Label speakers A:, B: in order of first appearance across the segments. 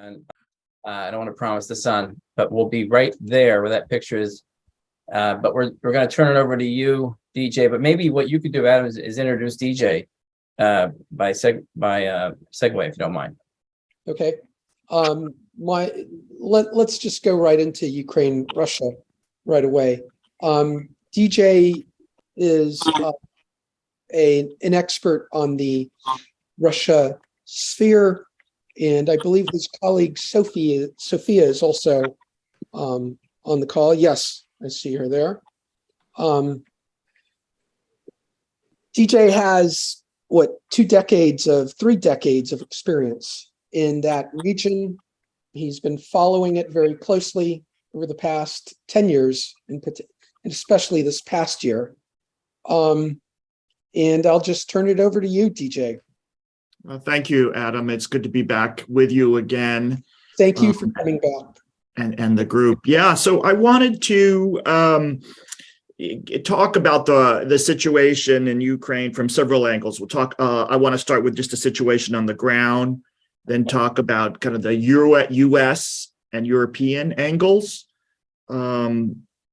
A: And I don't want to promise the sun, but we'll be right there where that picture is. But we're going to turn it over to you, DJ. But maybe what you could do, Adam, is introduce DJ by segue, if you don't mind.
B: Okay. Let's just go right into Ukraine, Russia right away. DJ is an expert on the Russia sphere, and I believe his colleague Sophia is also on the call. Yes, I see her there. DJ has 3 decades of experience in that region. He's been following it very closely over the past 10 years, and especially this past year. And I'll just turn it over to you, DJ.
C: Well, thank you, Adam. It's good to be back with you again.
B: Thank you for coming back.
C: And the group. Yeah, so I wanted to talk about the situation in Ukraine from several angles. I want to start with just the situation on the ground, then talk about kind of the US and European angles,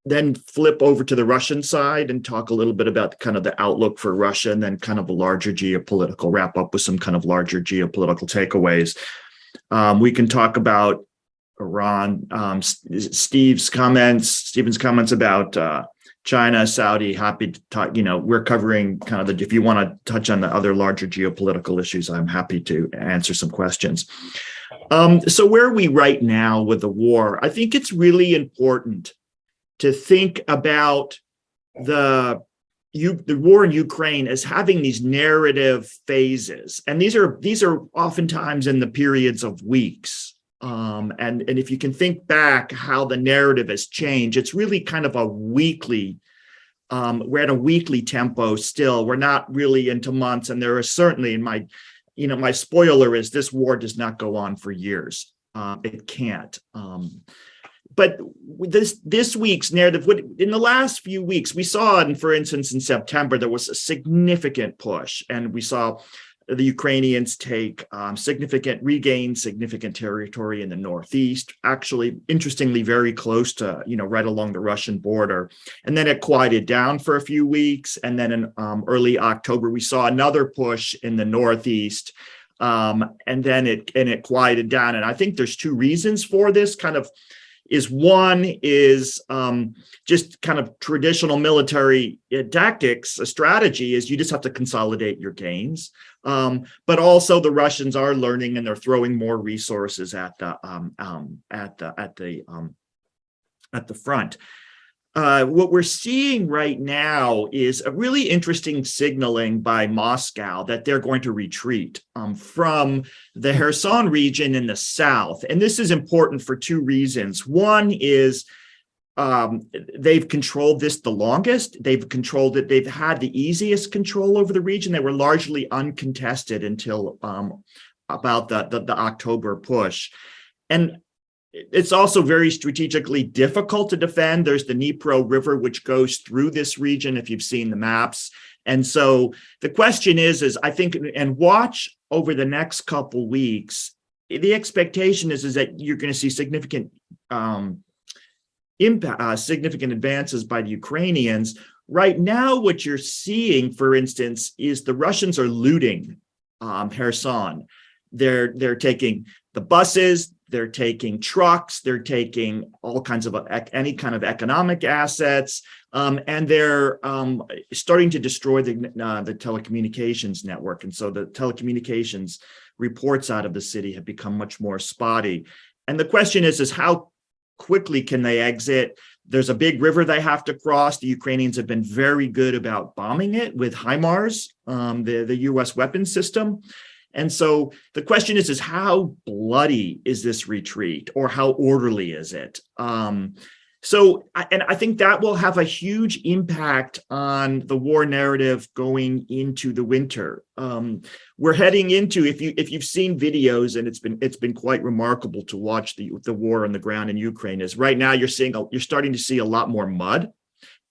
C: then flip over to the Russian side and talk a little bit about kind of the outlook for Russia, and then kind of a larger geopolitical, wrap up with some kind of larger geopolitical takeaways. We can talk about Iran, Steven's comments about China, Saudi. Happy to talk, we're covering kind of if you want to touch on the other larger geopolitical issues, I'm happy to answer some questions. So where are we right now with the war? I think it's really important to think about the war in Ukraine as having these narrative phases. And these are oftentimes in the periods of weeks. And if you can think back how the narrative has changed, it's really kind of a weekly, we're at a weekly tempo still. We're not really into months. And there is certainly my spoiler is this war does not go on for years. It can't. But this week's narrative, in the last few weeks, we saw, and for instance, in September, there was a significant push, and we saw the Ukrainians regain significant territory in the Northeast, actually, interestingly, very close to, right along the Russian border. And then it quieted down for a few weeks. And then in early October, we saw another push in the Northeast. And then it quieted down. And I think there's 2 reasons for this one is just kind of traditional military tactics. A strategy is you just have to consolidate your gains. But also the Russians are learning, and they're throwing more resources at the front. What we're seeing right now is a really interesting signaling by Moscow that they're going to retreat from the Kherson region in the south. And this is important for 2 reasons. One is they've controlled this the longest. They've controlled it. They've had the easiest control over the region. They were largely uncontested until about the October push. And it's also very strategically difficult to defend. There's the Dnipro River, which goes through this region, if you've seen the maps. And so the question is I think, and watch over the next couple weeks, the expectation is that you're going to see significant significant advances by the Ukrainians. Right now, what you're seeing, for instance, is the Russians are looting Kherson. They're taking the buses, they're taking trucks, they're taking all kinds of any kind of economic assets, and they're starting to destroy the telecommunications network. And so the telecommunications reports out of the city have become much more spotty. And the question is how quickly can they exit? There's a big river they have to cross. The Ukrainians have been very good about bombing it with HIMARS, the U.S. weapons system. And so the question is how bloody is this retreat, or how orderly is it? And I think that will have a huge impact on the war narrative going into the winter. We're heading into, if you've seen videos, and it's been quite remarkable to watch the war on the ground in Ukraine, is right now you're starting to see a lot more mud.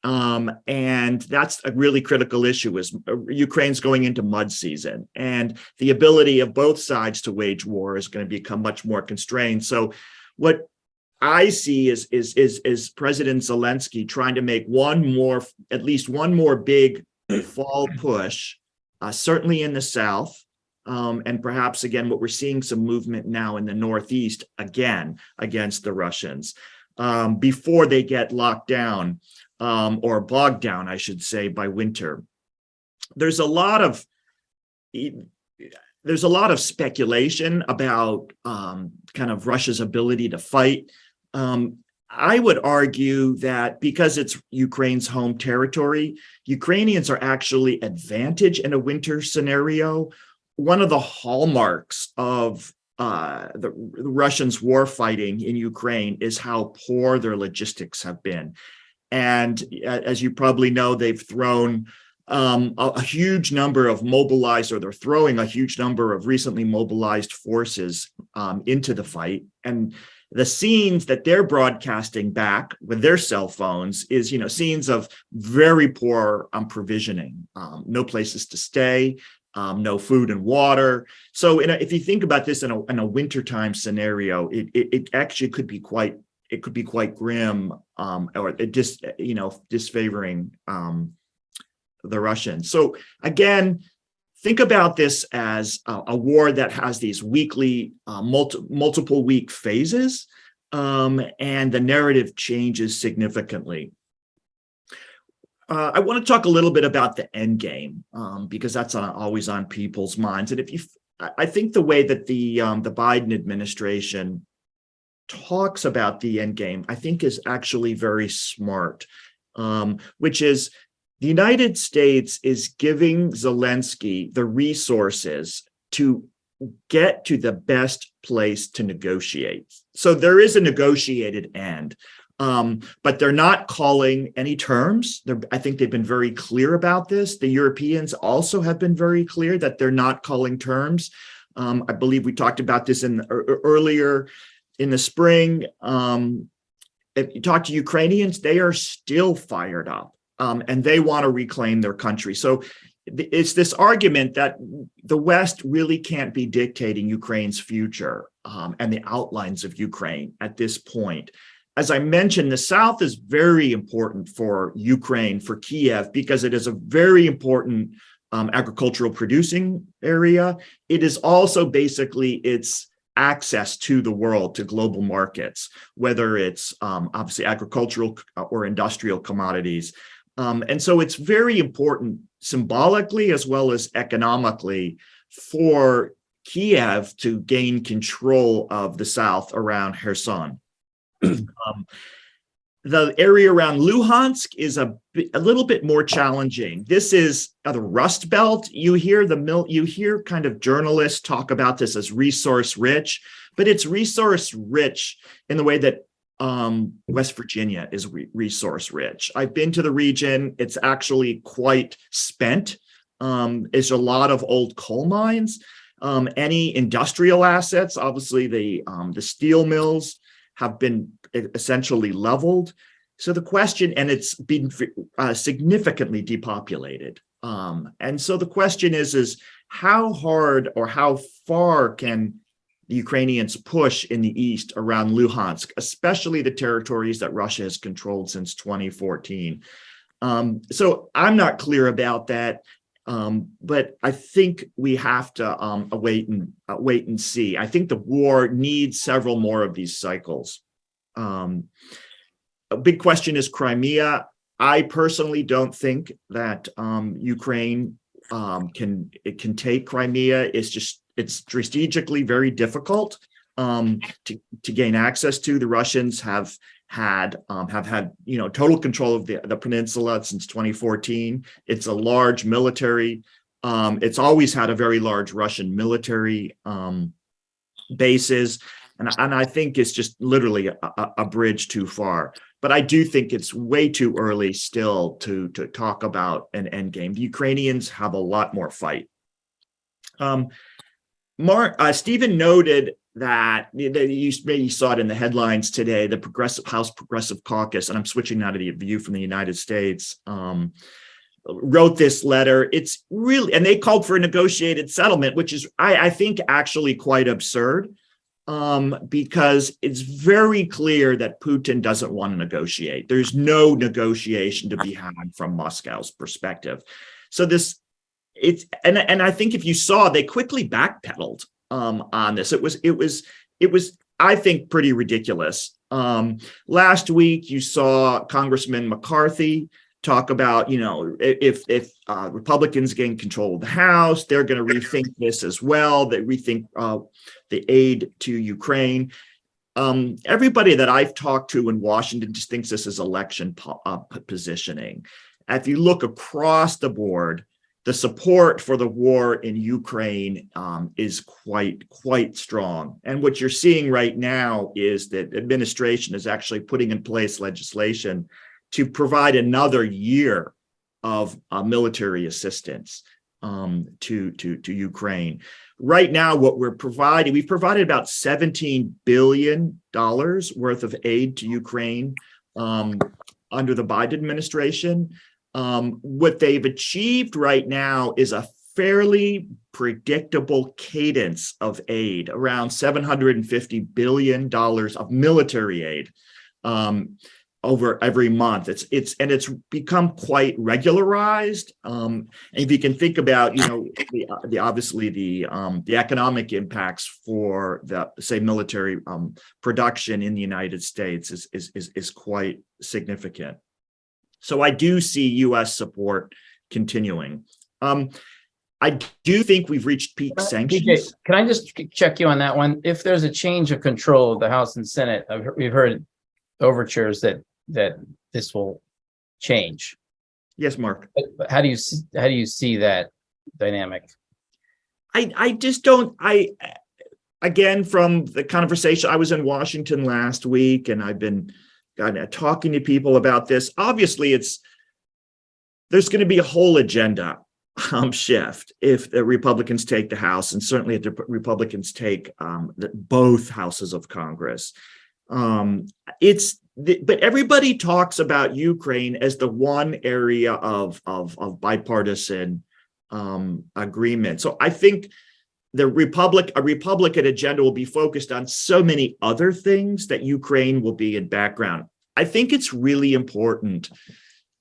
C: And that's a really critical issue is Ukraine's going into mud season, and the ability of both sides to wage war is going to become much more constrained. So what I see is President Zelensky trying to make at least one more big fall push, certainly in the south, and perhaps again what we're seeing some movement now in the northeast again against the Russians before they get locked down or bogged down, I should say, by winter. There's a lot of speculation about kind of Russia's ability to fight. I would argue that because it's Ukraine's home territory, Ukrainians are actually advantaged in a winter scenario. One of the hallmarks of the Russians' war fighting in Ukraine is how poor their logistics have been. And as you probably know, they've thrown a huge number of mobilized, or they're throwing a huge number of recently mobilized forces into the fight. And the scenes that they're broadcasting back with their cell phones is, scenes of very poor provisioning, no places to stay, no food and water. So if you think about this in a wintertime scenario, it actually could be quite grim, or it just, disfavoring the Russians. So again, think about this as a war that has these weekly, multiple week phases, and the narrative changes significantly. I want to talk a little bit about the end game, because that's always on people's minds. And I think the way that the Biden administration talks about the end game, I think is actually very smart, which is the United States is giving Zelensky the resources to get to the best place to negotiate. So there is a negotiated end, but they're not calling any terms. I think they've been very clear about this. The Europeans also have been very clear that they're not calling terms. I believe we talked about this earlier in the spring. If you talk to Ukrainians, they are still fired up. And they want to reclaim their country. So it's this argument that the West really can't be dictating Ukraine's future and the outlines of Ukraine at this point. As I mentioned, the South is very important for Ukraine, for Kiev, because it is a very important agricultural producing area. It is also basically its access to the world, to global markets, whether it's obviously agricultural or industrial commodities. And so it's very important symbolically as well as economically for Kiev to gain control of the south around Kherson. The area around Luhansk is a little bit more challenging. This is the Rust Belt. You hear kind of journalists talk about this as resource rich, but it's resource rich in the way that West Virginia is resource rich. I've been to the region. It's actually quite spent. There's a lot of old coal mines. Any industrial assets, obviously the steel mills have been essentially leveled. So the question, and it's been significantly depopulated. And so the question is how hard or how far can the Ukrainians push in the east around Luhansk, especially the territories that Russia has controlled since 2014. So I'm not clear about that, but I think we have to wait and see. I think the war needs several more of these cycles. A big question is Crimea. I personally don't think that Ukraine can take Crimea. It's strategically very difficult to gain access to. The Russians have had total control of the peninsula since 2014. It's a large military. It's always had a very large Russian military bases, and I think it's just literally a bridge too far. But I do think it's way too early still to talk about an end game. The Ukrainians have a lot more fight. Stephen noted that you maybe saw it in the headlines today, the House Progressive Caucus, and I'm switching now to the view from the United States, wrote this letter. It's really, and they called for a negotiated settlement, which is, I think, actually quite absurd, because it's very clear that Putin doesn't want to negotiate. There's no negotiation to be had from Moscow's perspective. So and I think if you saw, they quickly backpedaled on this. It was, I think, pretty ridiculous. Last week, you saw Congressman McCarthy talk about, if Republicans gain control of the House, they're going to rethink this as well. They rethink the aid to Ukraine. Everybody that I've talked to in Washington just thinks this is election positioning. If you look across the board, the support for the war in Ukraine is quite strong. And what you're seeing right now is that administration is actually putting in place legislation to provide another year of military assistance to Ukraine. Right now, what we've provided about $17 billion worth of aid to Ukraine under the Biden administration. What they've achieved right now is a fairly predictable cadence of aid, around $750 billion of military aid over every month. It's become quite regularized. And if you can think about, the economic impacts for the, say, military production in the United States is quite significant. So I do see U.S. support continuing. I do think we've reached peak sanctions.
A: DJ, can I just check you on that one? If there's a change of control of the House and Senate, we've heard overtures that this will change.
C: Yes, Mark.
A: But how do you see that dynamic?
C: I just don't. Again, from the conversation, I was in Washington last week, and I've been talking to people about this. Obviously, there's going to be a whole agenda shift if the Republicans take the House, and certainly if the Republicans take both houses of Congress. But everybody talks about Ukraine as the one area of bipartisan agreement. So I think a Republican agenda will be focused on so many other things that Ukraine will be in background. I think it's really important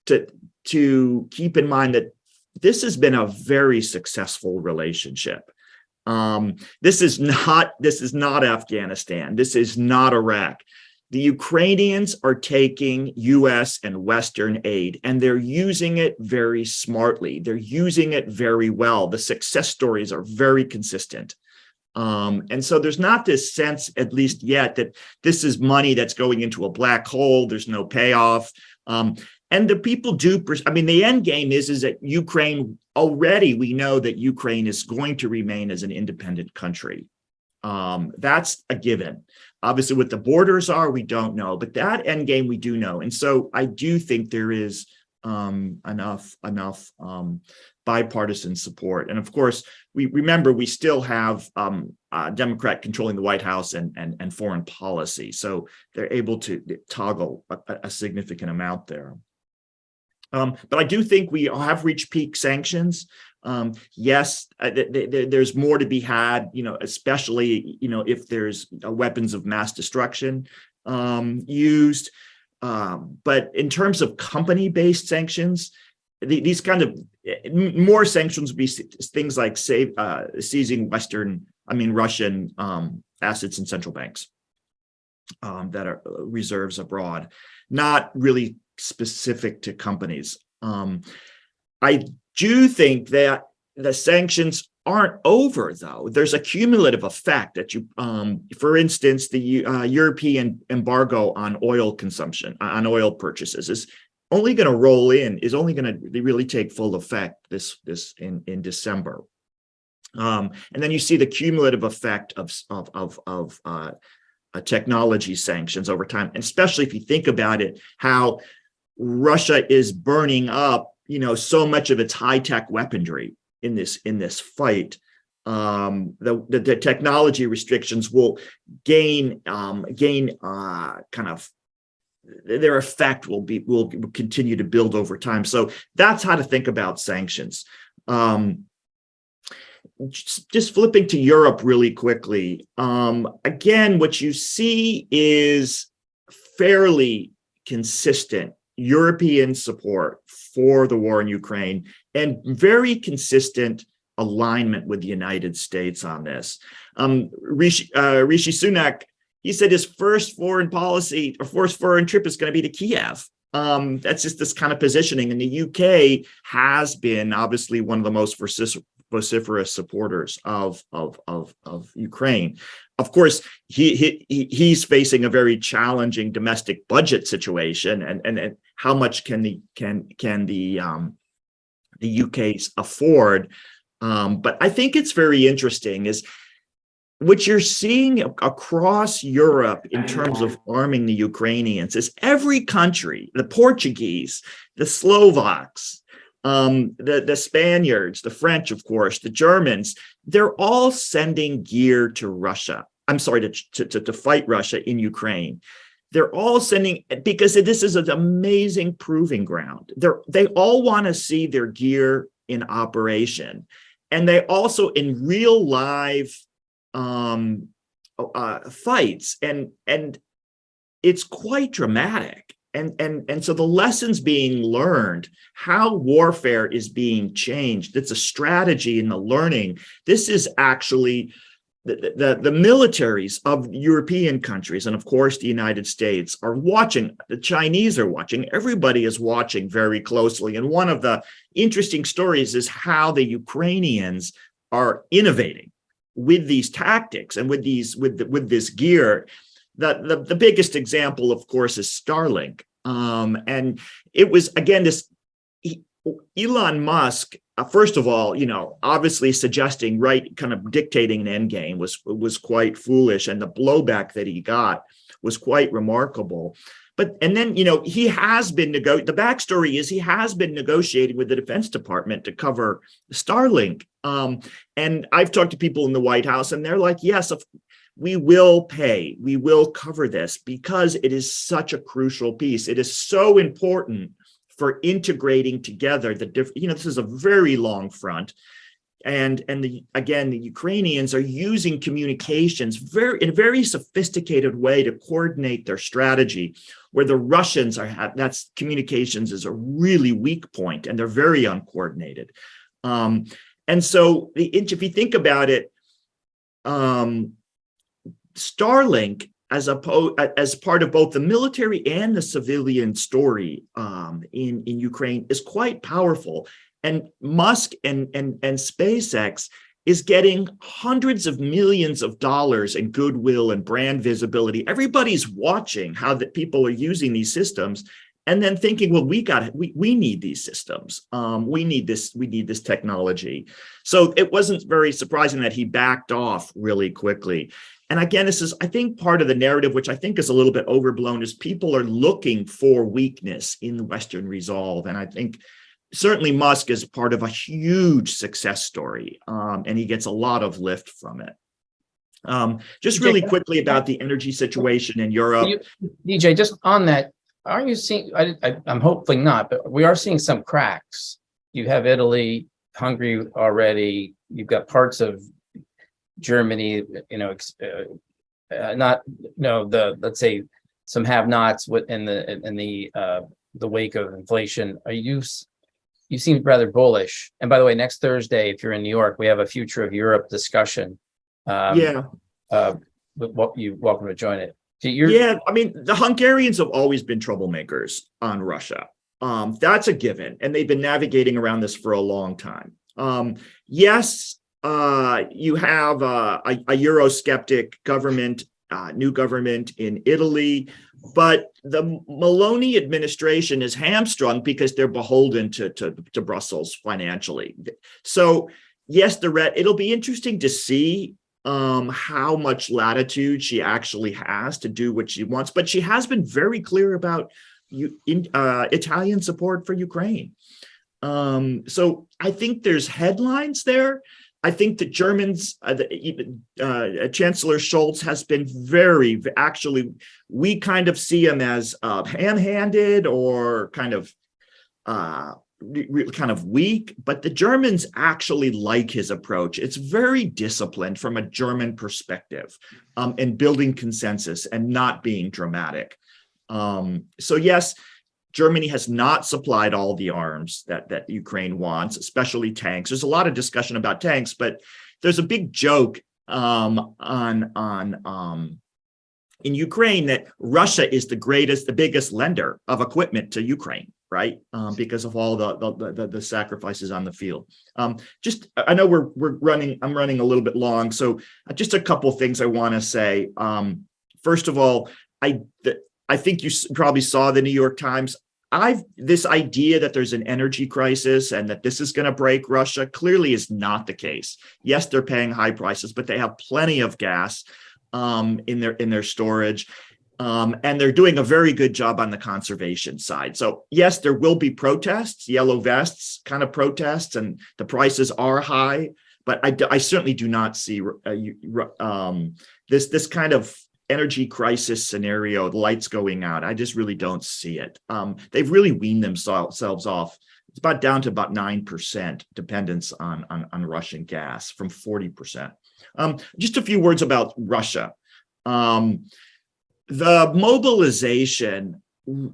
C: to keep in mind that this has been a very successful relationship. This is not Afghanistan. This is not Iraq. The Ukrainians are taking U.S. and Western aid, and they're using it very smartly. They're using it very well. The success stories are very consistent. And so there's not this sense, at least yet, that this is money that's going into a black hole. There's no payoff. And the people the end game is that Ukraine, already we know that Ukraine is going to remain as an independent country. That's a given. Obviously, what the borders are, we don't know, but that end game we do know. And so I do think there is enough bipartisan support. And of course, we still have a Democrat controlling the White House and foreign policy. So they're able to toggle a significant amount there. But I do think we have reached peak sanctions. Yes, there's more to be had, especially, if there's weapons of mass destruction used. But in terms of company-based sanctions, these kind of more sanctions would be things like seizing Russian assets in central banks that are reserves abroad, not really specific to companies. I do think that the sanctions aren't over, though. There's a cumulative effect that for instance, the European embargo on oil consumption, on oil purchases, is only going to roll in, is only going to really take full effect this in December. And then you see the cumulative effect of technology sanctions over time, and especially if you think about it, how Russia is burning up, so much of its high-tech weaponry in this fight. The technology restrictions will gain kind of their effect will continue to build over time. So that's how to think about sanctions. Just flipping to Europe really quickly. Again, what you see is fairly consistent European support for the war in Ukraine and very consistent alignment with the United States on this. Rishi Sunak, he said his first foreign policy or first foreign trip is going to be to Kiev. That's just this kind of positioning. And the UK has been obviously one of the most vociferous supporters of Ukraine. Of course, he's facing a very challenging domestic budget situation, and how much can the UK's afford? But I think it's very interesting is what you're seeing across Europe in terms of arming the Ukrainians is every country, the Portuguese, the Slovaks, the Spaniards, the French, of course, the Germans, they're all sending gear to Russia. I'm sorry, to fight Russia in Ukraine. They're all sending, because this is an amazing proving ground. They all want to see their gear in operation. And they also in real live fights, and it's quite dramatic. And so the lessons being learned, how warfare is being changed, it's a strategy in the learning. This is actually the militaries of European countries, and of course the United States, are watching. The Chinese are watching. Everybody is watching very closely. And one of the interesting stories is how the Ukrainians are innovating with these tactics and with this gear. The biggest example, of course, is Starlink. And it was, again, this Elon Musk, first of all, obviously suggesting, kind of dictating an endgame was quite foolish. And the blowback that he got was quite remarkable. And then, he has been the backstory is he has been negotiating with the Defense Department to cover Starlink. And I've talked to people in the White House, and they're like, yes, we will pay, we will cover this because it is such a crucial piece. It is so important for integrating together the different, this is a very long front. And the Ukrainians are using communications in a very sophisticated way to coordinate their strategy, where the Russians that's communications is a really weak point, and they're very uncoordinated. And so if you think about it, Starlink, as part of both the military and the civilian story in Ukraine, is quite powerful. And Musk and SpaceX is getting hundreds of millions of dollars in goodwill and brand visibility. Everybody's watching how the people are using these systems, and then thinking, well, we need these systems. We need this technology. So it wasn't very surprising that he backed off really quickly. And again, this is, I think, part of the narrative, which I think is a little bit overblown, is people are looking for weakness in Western resolve. And I think certainly Musk is part of a huge success story, and he gets a lot of lift from it. Just really quickly about the energy situation in Europe.
A: DJ, just on that, aren't you seeing, I'm hoping not, but we are seeing some cracks. You have Italy, Hungary already, you've got parts of Germany, let's say some have-nots in the wake of inflation. You seem rather bullish. And by the way, next Thursday, if you're in New York, we have a Future of Europe discussion. You're welcome to join it.
C: I mean, the Hungarians have always been troublemakers on Russia. That's a given, and they've been navigating around this for a long time. Yes. You have a Eurosceptic government, new government in Italy, but the Meloni administration is hamstrung because they're beholden to Brussels financially. So yes, it'll be interesting to see how much latitude she actually has to do what she wants, but she has been very clear about Italian support for Ukraine. So I think there's headlines there. I think the Germans, Chancellor Scholz has been very, actually, we kind of see him as ham-handed or kind of weak, but the Germans actually like his approach. It's very disciplined from a German perspective, and building consensus and not being dramatic. So yes, Germany has not supplied all the arms that Ukraine wants, especially tanks. There's a lot of discussion about tanks, but there's a big joke in Ukraine that Russia is the biggest lender of equipment to Ukraine, right? Because of all the sacrifices on the field. I know I'm running a little bit long, so just a couple of things I want to say. First of all, I think you probably saw the New York Times. This idea that there's an energy crisis and that this is going to break Russia clearly is not the case. Yes, they're paying high prices, but they have plenty of gas in their storage. And they're doing a very good job on the conservation side. So yes, there will be protests, yellow vests kind of protests, and the prices are high, but I certainly do not see this kind of energy crisis scenario, the lights going out. I just really don't see it. They've really weaned themselves off. It's down to about 9% dependence on Russian gas from 40%. Just a few words about Russia. The mobilization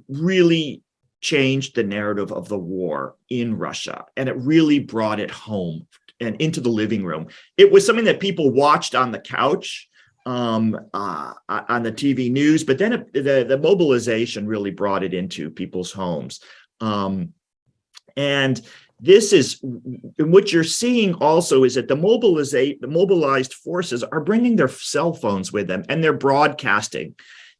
C: really changed the narrative of the war in Russia, and it really brought it home and into the living room. It was something that people watched on the couch, on the TV news, but then the mobilization really brought it into people's homes. And this is what you're seeing also is that the mobilized forces are bringing their cell phones with them, and they're broadcasting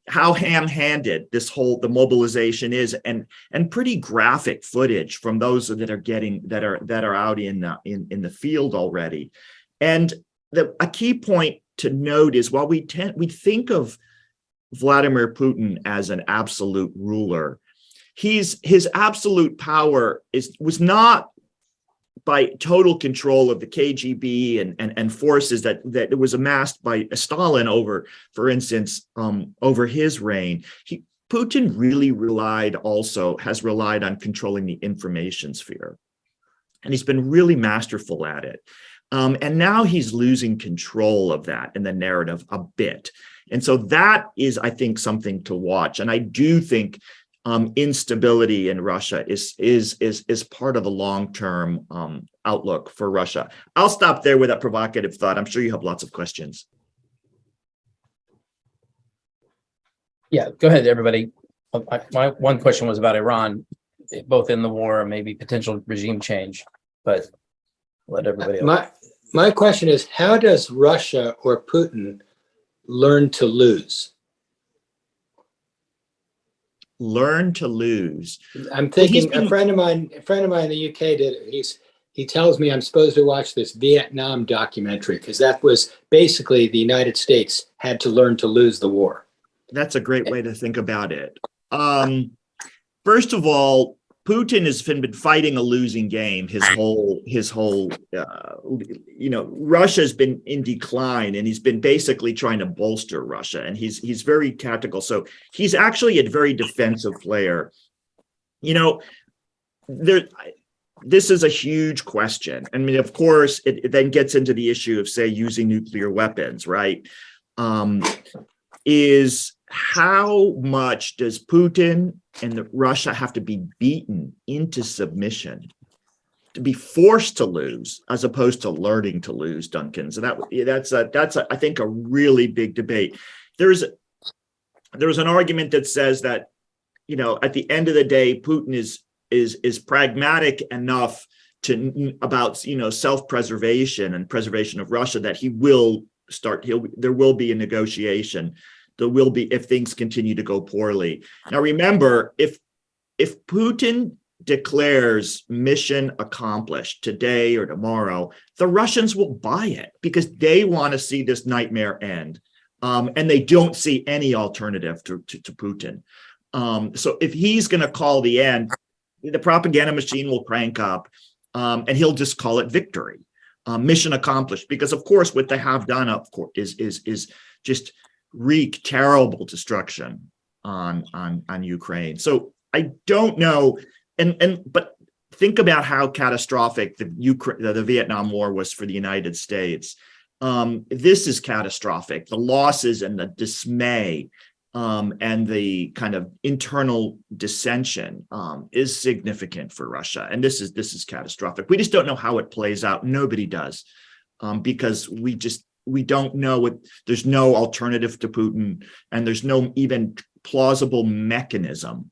C: how ham-handed the mobilization is, and pretty graphic footage from those that are out in the field already. And a key point to note is while we think of Vladimir Putin as an absolute ruler, his absolute power was not by total control of the KGB and forces that was amassed by Stalin over, for instance, over his reign. Putin really has relied on controlling the information sphere, and he's been really masterful at it. And now he's losing control of that in the narrative a bit. And so that is, I think, something to watch. And I do think instability in Russia is part of the long-term outlook for Russia. I'll stop there with that provocative thought. I'm sure you have lots of questions.
A: Yeah, go ahead, everybody. My one question was about Iran, both in the war and maybe potential regime change, but let everybody else.
D: My question is, how does Russia or Putin learn to lose?
C: Learn to lose.
D: I'm thinking a friend of mine in the UK did it. He tells me I'm supposed to watch this Vietnam documentary because that was basically the United States had to learn to lose the war.
C: That's a great way to think about it. First of all, Putin has been fighting a losing game his whole Russia's been in decline, and he's been basically trying to bolster Russia, and he's very tactical. So he's actually a very defensive player. This is a huge question. I mean, of course, it then gets into the issue of, say, using nuclear weapons, right? Is how much does Putin and Russia have to be beaten into submission to be forced to lose, as opposed to learning to lose, Duncan? So that's I think a really big debate. There's an argument that says that, at the end of the day, Putin is pragmatic enough about self-preservation and preservation of Russia that there will be a negotiation. There will be, if things continue to go poorly. Now, remember, if Putin declares mission accomplished today or tomorrow, the Russians will buy it because they want to see this nightmare end, and they don't see any alternative to Putin. So if he's going to call the end, the propaganda machine will crank up, and he'll just call it victory. mission accomplished, because of course what they have done of course is just wreak terrible destruction on Ukraine. So I don't know, but think about how catastrophic the Vietnam War was for the United States. This is catastrophic. The losses and the dismay and the kind of internal dissension is significant for Russia, and this is catastrophic. We just don't know how it plays out. Nobody does, because we don't know what. There's no alternative to Putin, and there's no even plausible mechanism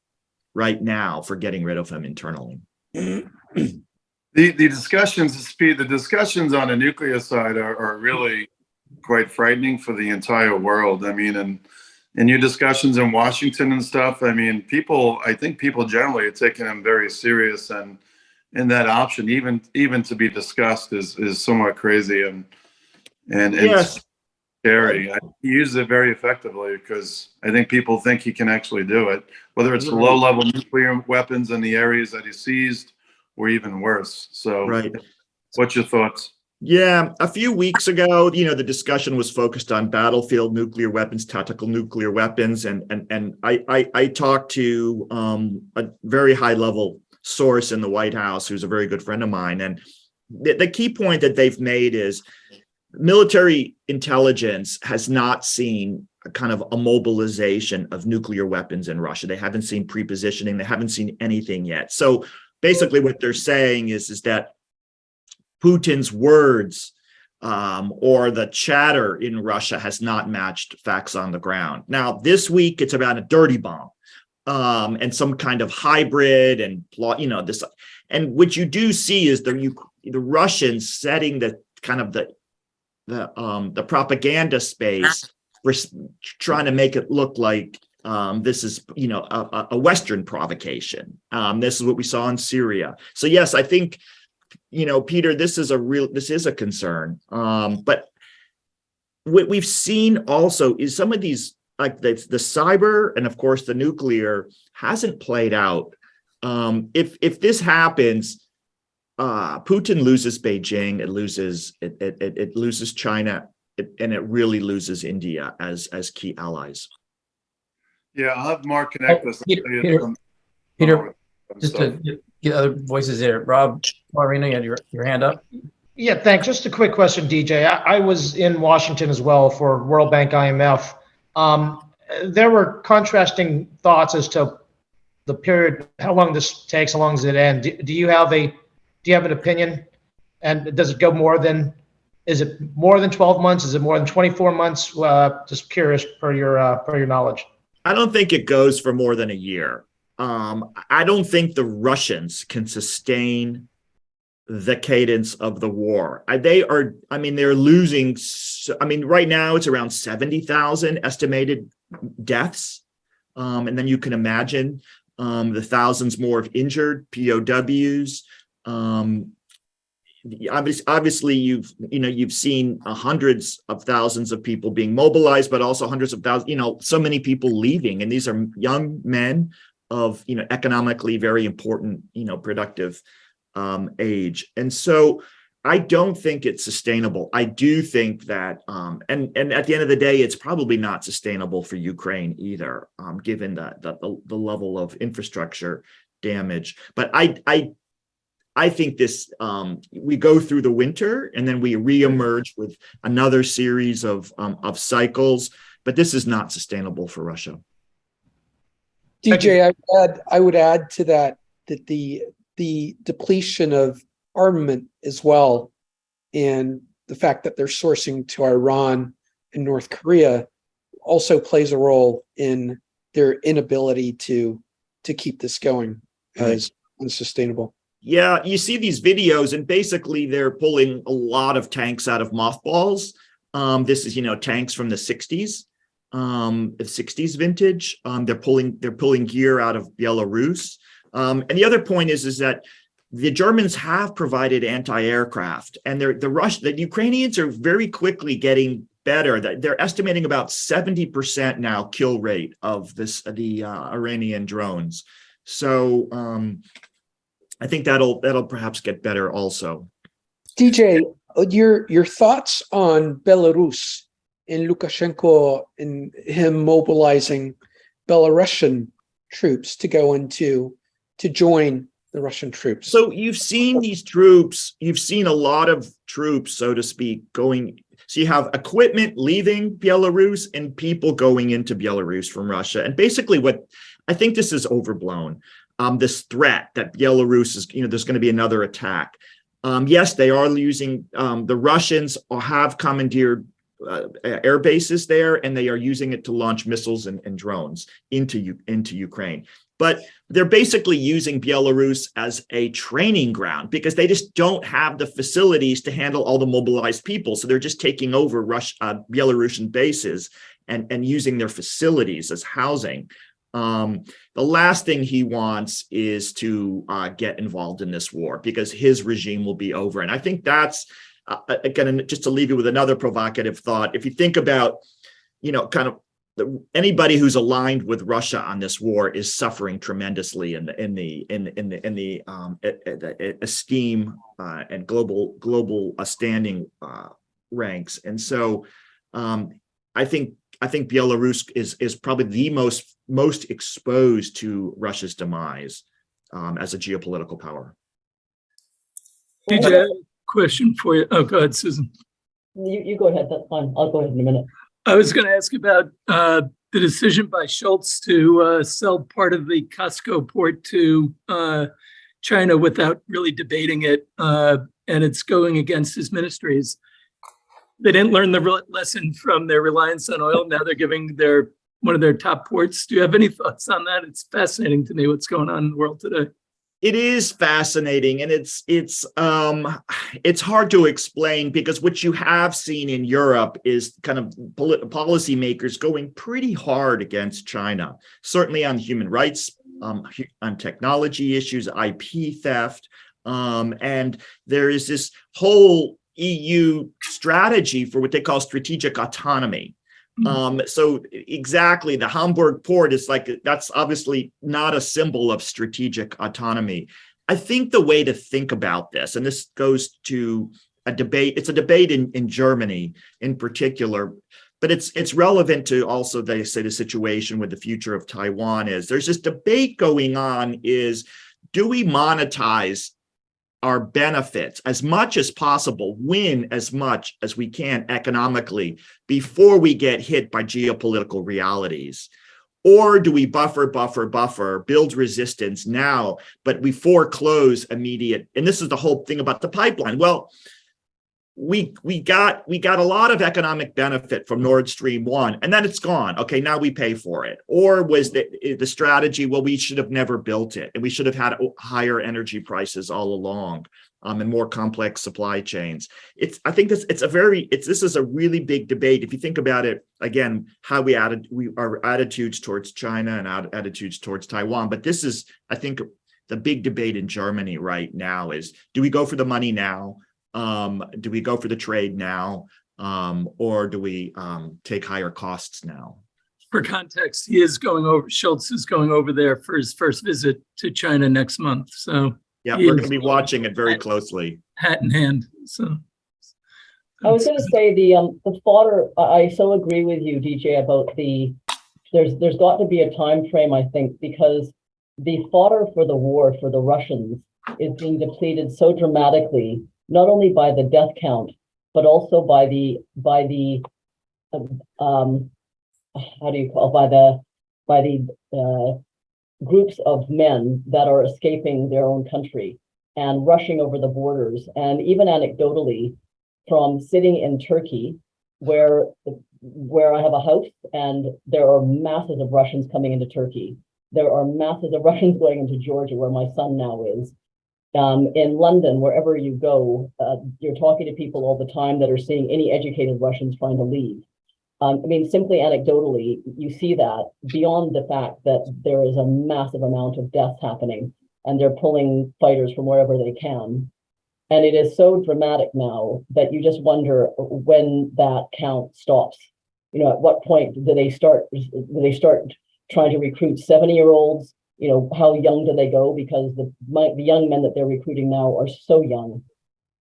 C: right now for getting rid of him internally.
E: The discussions on the nuclear side are really quite frightening for the entire world. I mean, and in your discussions in Washington and stuff, I mean, I think people generally are taking them very serious, and that option, even to be discussed, is somewhat crazy and
C: Yes.
E: scary. He uses it very effectively because I think people think he can actually do it, whether it's the low-level nuclear weapons in the areas that he seized, or even worse. So,
C: Right.
E: What's your thoughts?
C: Yeah, a few weeks ago, the discussion was focused on battlefield nuclear weapons, tactical nuclear weapons, and I talked to a very high-level source in the White House who's a very good friend of mine, and the key point that they've made is military intelligence has not seen a kind of a mobilization of nuclear weapons in Russia. They haven't seen pre-positioning. They haven't seen anything yet. So basically what they're saying is that Putin's words or the chatter in Russia has not matched facts on the ground. Now, this week, it's about a dirty bomb and some kind of hybrid and, this. And what you do see is the Russians setting the kind of the propaganda space for trying to make it look like this is, a Western provocation. This is what we saw in Syria. So yes, I think, Peter, this is a concern. But what we've seen also is some of these, like the cyber and of course the nuclear hasn't played out. If this happens, Putin loses Beijing, it loses China, and it really loses India as key allies.
E: Yeah, I'll have Mark connect us.
A: Peter, just to get other voices there. Rob Marino, you had your hand up.
F: Yeah, thanks. Just a quick question, DJ. I was in Washington as well for World Bank IMF. There were contrasting thoughts as to the period, how long this takes, how long does it end? Do you have an opinion? And does it go is it more than 12 months? Is it more than 24 months? Just curious per your knowledge.
C: I don't think it goes for more than a year. I don't think the Russians can sustain the cadence of the war. They're losing. Right now it's around 70,000 estimated deaths. And then you can imagine the thousands more of injured POWs. Obviously you've seen hundreds of thousands of people being mobilized, but also hundreds of thousands, so many people leaving. And these are young men of, economically very important, productive age. And so I don't think it's sustainable. I do think that, and at the end of the day, it's probably not sustainable for Ukraine either, given the level of infrastructure damage. But I think this, we go through the winter and then we reemerge with another series of cycles, but this is not sustainable for Russia.
B: DJ, I would add to that the depletion of armament as well, and the fact that they're sourcing to Iran and North Korea also plays a role in their inability to keep this going as unsustainable.
C: Yeah, you see these videos, and basically they're pulling a lot of tanks out of mothballs. This is, tanks from the 60s, the 60s vintage. They're pulling gear out of Belarus. And the other point is that the Germans have provided anti-aircraft, and the Ukrainians are very quickly getting better. They're estimating about 70% now kill rate of the Iranian drones. So I think that'll perhaps get better also.
B: DJ, your thoughts on Belarus and Lukashenko and him mobilizing Belarusian troops to go to join the Russian troops.
C: So you've seen these troops, you've seen a lot of troops, so to speak, going. So you have equipment leaving Belarus and people going into Belarus from Russia. And basically what I think this is overblown, this threat that Belarus is, there's going to be another attack. Yes, they are using, the Russians have commandeered air bases there, and they are using it to launch missiles and drones into Ukraine. But they're basically using Belarus as a training ground because they just don't have the facilities to handle all the mobilized people. So they're just taking over Belarusian bases and using their facilities as housing. The last thing he wants is to get involved in this war because his regime will be over. And I think that's, again, just to leave you with another provocative thought, if you think about, kind of anybody who's aligned with Russia on this war is suffering tremendously in the esteem and global standing ranks. And so I think Belarus is probably the most exposed to Russia's demise as a geopolitical power.
G: DJ, question for you. Oh, go ahead, Susan.
H: You go ahead. That's fine. I'll go ahead in a minute.
G: I was going to ask about the decision by Schultz to sell part of the Costco port to China without really debating it, and it's going against his ministries. They didn't learn the lesson from their reliance on oil. Now they're giving one of their top ports. Do you have any thoughts on that? It's fascinating to me what's going on in the world today.
C: It is fascinating, and it's hard to explain because what you have seen in Europe is kind of policymakers going pretty hard against China, certainly on human rights, on technology issues, IP theft, and there is this whole EU strategy for what they call strategic autonomy. So exactly, the Hamburg port is that's obviously not a symbol of strategic autonomy. I think the way to think about this, and this goes to a debate, it's a debate in Germany in particular, but it's relevant to also, they say, the situation with the future of Taiwan is. There's this debate going on is, do we monetize our benefits as much as possible, win as much as we can economically before we get hit by geopolitical realities? Or do we buffer, build resistance now, but we foreclose immediate? And this is the whole thing about the pipeline. Well, we got a lot of economic benefit from Nord Stream 1, and then it's gone. Okay, now we pay for it. Or was the strategy, well, we should have never built it, and we should have had higher energy prices all along, and more complex supply chains. I think this is a really big debate. If you think about it, again, how our attitudes towards China and our attitudes towards Taiwan. But this is, I think, the big debate in Germany right now is, do we go for the money now? Do we go for the trade now, or do we take higher costs now?
G: For context, Schultz is going over there for his first visit to China next month. So
C: yeah, we're going to be watching it very closely.
G: Hat in hand. So
H: I was going to say the fodder. I so agree with you, DJ, about there's got to be a time frame, I think, because the fodder for the war for the Russians is being depleted so dramatically, not only by the death count, but also by the groups of men that are escaping their own country and rushing over the borders. And even anecdotally, from sitting in Turkey, where I have a house, and there are masses of Russians coming into Turkey. There are masses of Russians going into Georgia, where my son now is. In London, wherever you go, you're talking to people all the time that are seeing any educated Russians trying to leave. Simply anecdotally, you see that beyond the fact that there is a massive amount of deaths happening, and they're pulling fighters from wherever they can. And it is so dramatic now that you just wonder when that count stops. At what point do they start trying to recruit 70-year-olds? How young do they go? Because the young men that they're recruiting now are so young.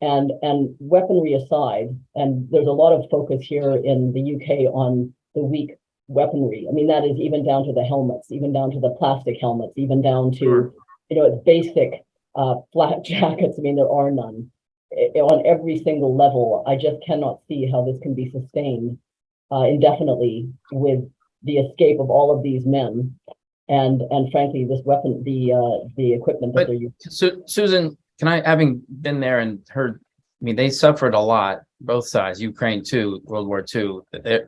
H: And weaponry aside, and there's a lot of focus here in the UK on the weak weaponry. I mean, that is even down to the helmets, even down to the plastic helmets, even down to,
C: Sure.
H: basic flat jackets. I mean, there are none. On every single level, I just cannot see how this can be sustained indefinitely with the escape of all of these men and frankly, this weapon, the equipment that
A: But
H: they're using.
A: Susan, can I, having been there and heard, I mean, they suffered a lot, both sides, Ukraine too, World War II.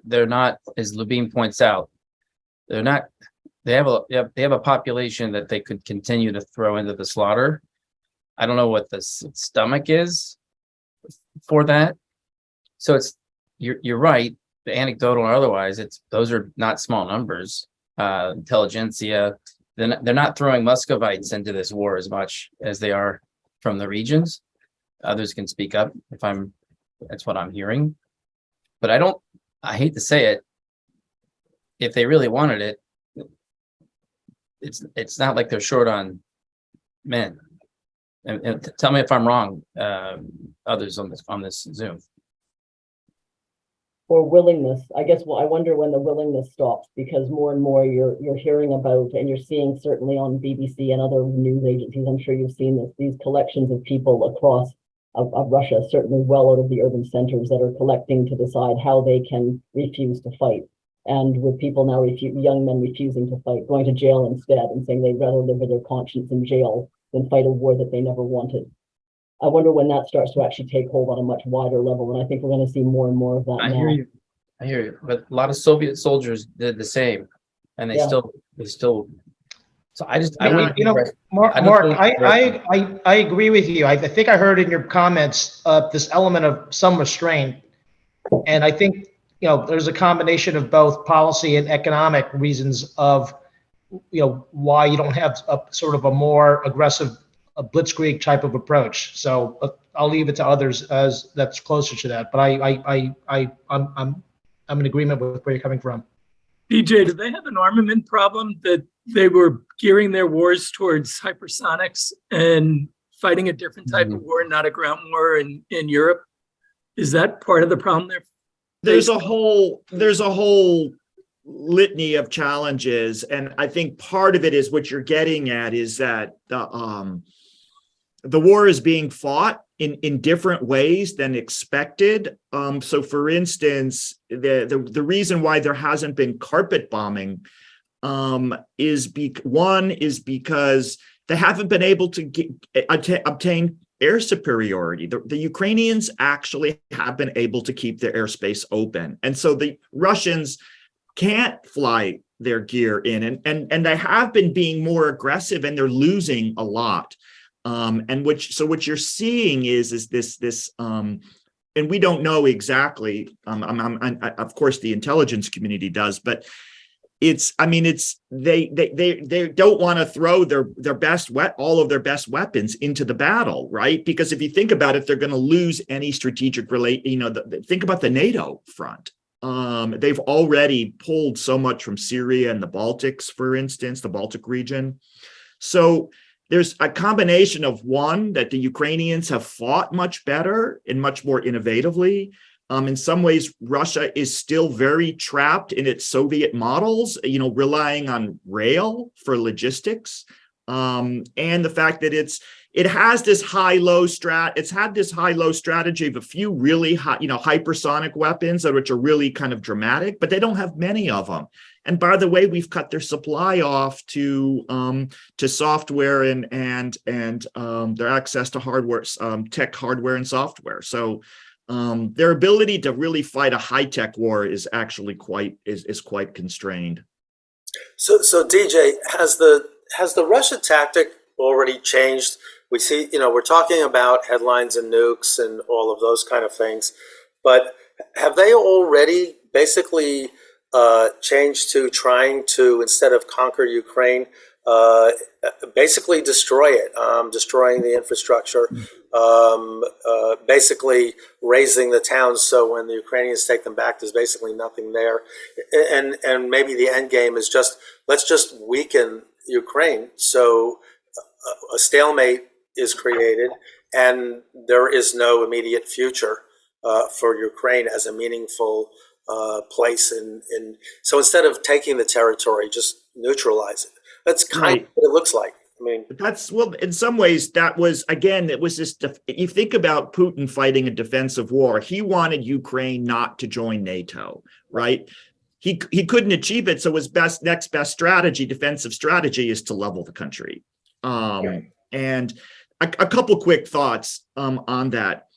A: They're not, as Levine points out, they're not, they have a population that they could continue to throw into the slaughter. I don't know what the stomach is for that. So you're right, the anecdotal or otherwise, those are not small numbers. Intelligentsia, they're not throwing Muscovites into this war as much as they are from the regions. Others can speak up if that's what I'm hearing. But I hate to say it, if they really wanted it, it's not like they're short on men. And tell me if I'm wrong, others on this Zoom.
H: Or willingness. I guess, well, I wonder when the willingness stops, because more and more you're hearing about, and you're seeing certainly on BBC and other news agencies, I'm sure you've seen this, these collections of people across of Russia, certainly well out of the urban centers, that are collecting to decide how they can refuse to fight. And with people now, young men refusing to fight, going to jail instead, and saying they'd rather live with their conscience in jail than fight a war that they never wanted. I wonder when that starts to actually take hold on a much wider level, and I think we're going to see more and more of that
A: I
H: now.
A: hear you. But a lot of Soviet soldiers did the same, and they
H: Yeah.
A: still. So I
F: You
A: wouldn't.
F: know, Mark,
A: I don't think-
F: I agree with you. I think I heard in your comments this element of some restraint, and I think there's a combination of both policy and economic reasons of why you don't have a sort of a more aggressive blitzkrieg type of approach. So I'll leave it to others as that's closer to that. But I'm in agreement with where you're coming from.
G: DJ, do they have an armament problem that they were gearing their wars towards hypersonics and fighting a different type of war, not a ground war in Europe? Is that part of the problem there?
C: There's a whole litany of challenges, and I think part of it is what you're getting at is that the war is being fought in different ways than expected. So for instance, the reason why there hasn't been carpet bombing is because they haven't been able to obtain air superiority. The Ukrainians actually have been able to keep their airspace open. And so the Russians can't fly their gear in, and they have been being more aggressive, and they're losing a lot. What you're seeing is this and we don't know exactly. Of course, the intelligence community does, but they don't want to throw all of their best weapons into the battle, right? Because if you think about it, they're going to lose any strategic think about the NATO front. They've already pulled so much from Syria and the Baltics, for instance, the Baltic region. So there's a combination of one, that the Ukrainians have fought much better and much more innovatively. In some ways, Russia is still very trapped in its Soviet models, relying on rail for logistics. And the fact that it has this high-low strategy of a few really high, hypersonic weapons, which are really kind of dramatic, but they don't have many of them. And by the way, we've cut their supply off to software and their access to hardware, tech hardware and software. So their ability to really fight a high-tech war is actually quite constrained.
I: So DJ, has the Russia tactic already changed? We see, we're talking about headlines and nukes and all of those kind of things, but have they already basically changed to trying to, instead of conquer Ukraine, basically destroy it, destroying the infrastructure, basically razing the towns, so when the Ukrainians take them back, there's basically nothing there, and maybe the end game is let's just weaken Ukraine, so a stalemate is created, and there is no immediate future for Ukraine as a meaningful place. So instead of taking the territory, just neutralize it. That's kind of what it looks like. I mean,
C: That's, well, in some ways, that was, again, it was this, you think about Putin fighting a defensive war. He wanted Ukraine not to join NATO, right? He couldn't achieve it. So his next best strategy, defensive strategy, is to level the country. And a couple quick thoughts on that.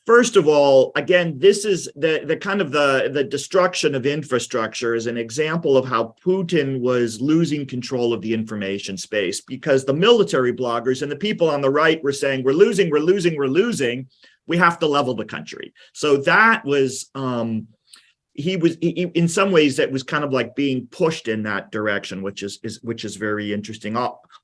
C: First of all, again, this is the kind of the destruction of infrastructure is an example of how Putin was losing control of the information space, because the military bloggers and the people on the right were saying, we're losing, we're losing, we're losing. We have to level the country. So that was, he in some ways, that was kind of like being pushed in that direction, which is very interesting.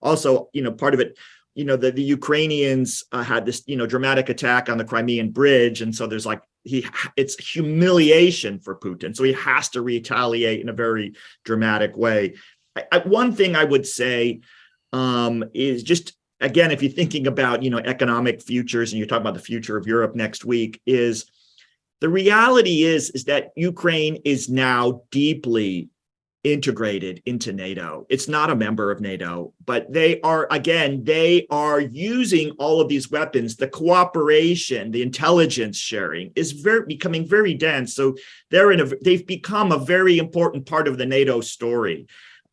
C: Also, part of it, the Ukrainians had this, dramatic attack on the Crimean Bridge. And so there's like, it's humiliation for Putin. So he has to retaliate in a very dramatic way. One thing I would say is just, again, if you're thinking about, economic futures, and you're talking about the future of Europe next week, is the reality is that Ukraine is now deeply integrated into NATO. It's not a member of NATO, but they are using all of these weapons. The cooperation, the intelligence sharing is becoming very dense. So they've become a very important part of the NATO story.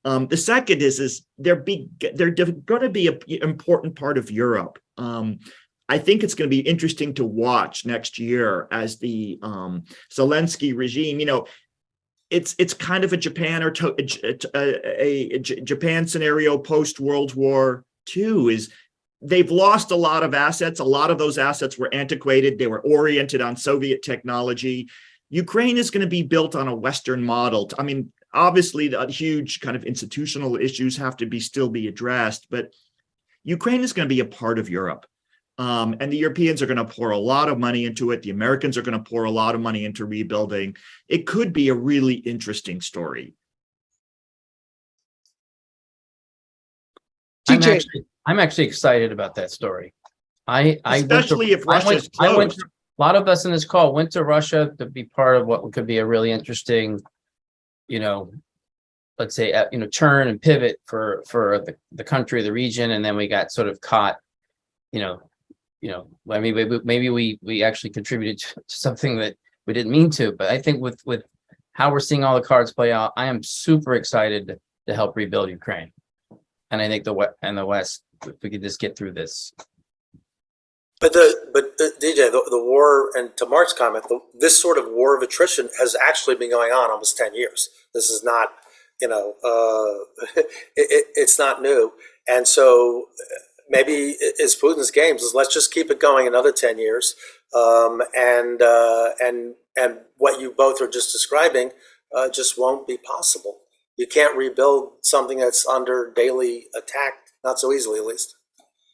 C: The second is they're going to be an important part of Europe. I think it's going to be interesting to watch next year as the Zelensky regime, it's kind of a Japan a Japan scenario post World War II. Is they've lost a lot of assets. A lot of those assets were antiquated. They were oriented on Soviet technology. Ukraine is going to be built on a Western model. I mean, obviously, the huge kind of institutional issues have to still be addressed, but Ukraine is going to be a part of Europe. And the Europeans are going to pour a lot of money into it. The Americans are going to pour a lot of money into rebuilding. It could be a really interesting story.
B: DJ,
A: I'm actually excited about that story.
C: Especially if Russia's closed.
A: A lot of us in this call went to Russia to be part of what could be a really interesting, let's say, turn and pivot for the country, the region, and then we got sort of caught, I mean, maybe we actually contributed to something that we didn't mean to, but I think with how we're seeing all the cards play out, I am super excited to help rebuild Ukraine. And I think the West, if we could just get through this.
I: But DJ, the war, and to Mark's comment, this sort of war of attrition has actually been going on almost 10 years. This is not, it's not new. And so maybe it's Putin's games is let's just keep it going another 10 years. And what you both are just describing just won't be possible. You can't rebuild something that's under daily attack, not so easily at least.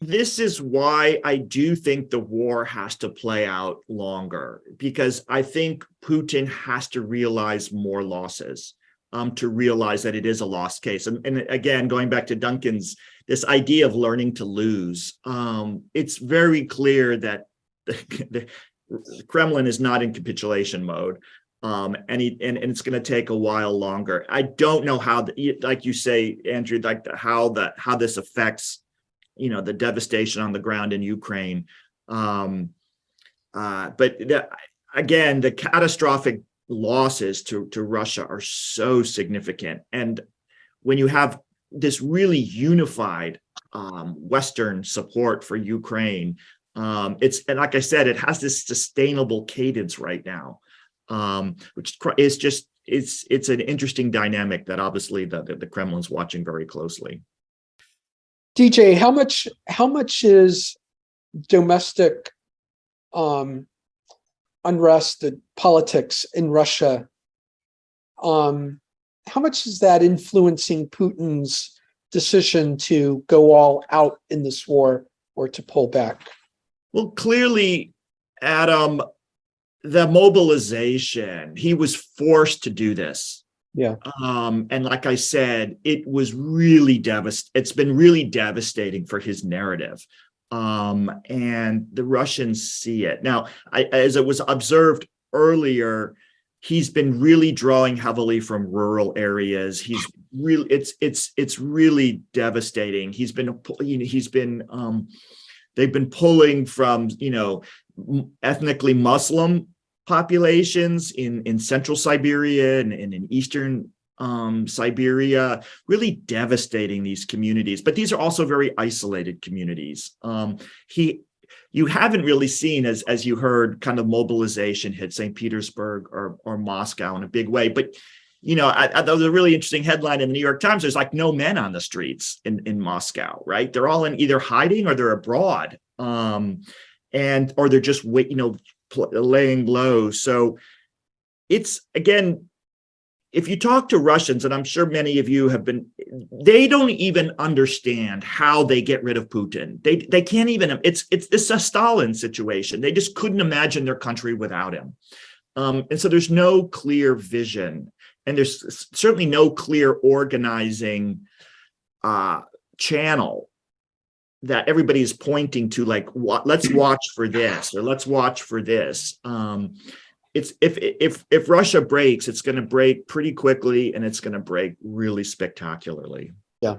C: This is why I do think the war has to play out longer, because I think Putin has to realize more losses to realize that it is a lost case. And again, going back to Duncan's, this idea of learning to lose, it's very clear that the Kremlin is not in capitulation mode. And it's going to take a while longer. I don't know how, like you say, Andrew, like how this affects, the devastation on the ground in Ukraine. But again, the catastrophic losses to Russia are so significant. And when you have this really unified Western support for Ukraine, and like I said, it has this sustainable cadence right now, which is just, it's an interesting dynamic that obviously the Kremlin's watching very closely.
B: DJ, how much is domestic unrest and politics in Russia? How much is that influencing Putin's decision to go all out in this war or to pull back?
C: Well, clearly, Adam, the mobilization, he was forced to do this.
B: Yeah.
C: And like I said, it was really it's been really devastating for his narrative. And the Russians see it. Now, as it was observed earlier, he's been really drawing heavily from rural areas. He's really, it's really devastating. He's been, they've been pulling from, ethnically Muslim populations in central Siberia and in eastern Siberia, really devastating these communities. But these are also very isolated communities. You haven't really seen, as you heard, kind of mobilization hit St. Petersburg or Moscow in a big way. But I thought was a really interesting headline in the New York Times. There's like no men on the streets in Moscow, right? They're all in either hiding or they're abroad, or they're just laying low. So it's, again, if you talk to Russians, and I'm sure many of you have been, they don't even understand how they get rid of Putin. They can't even, it's a Stalin situation. They just couldn't imagine their country without him. And so there's no clear vision, and there's certainly no clear organizing channel that everybody is pointing to, like, let's watch for this, or let's watch for this. It's if Russia breaks, it's going to break pretty quickly, and it's going to break really spectacularly.
B: Yeah.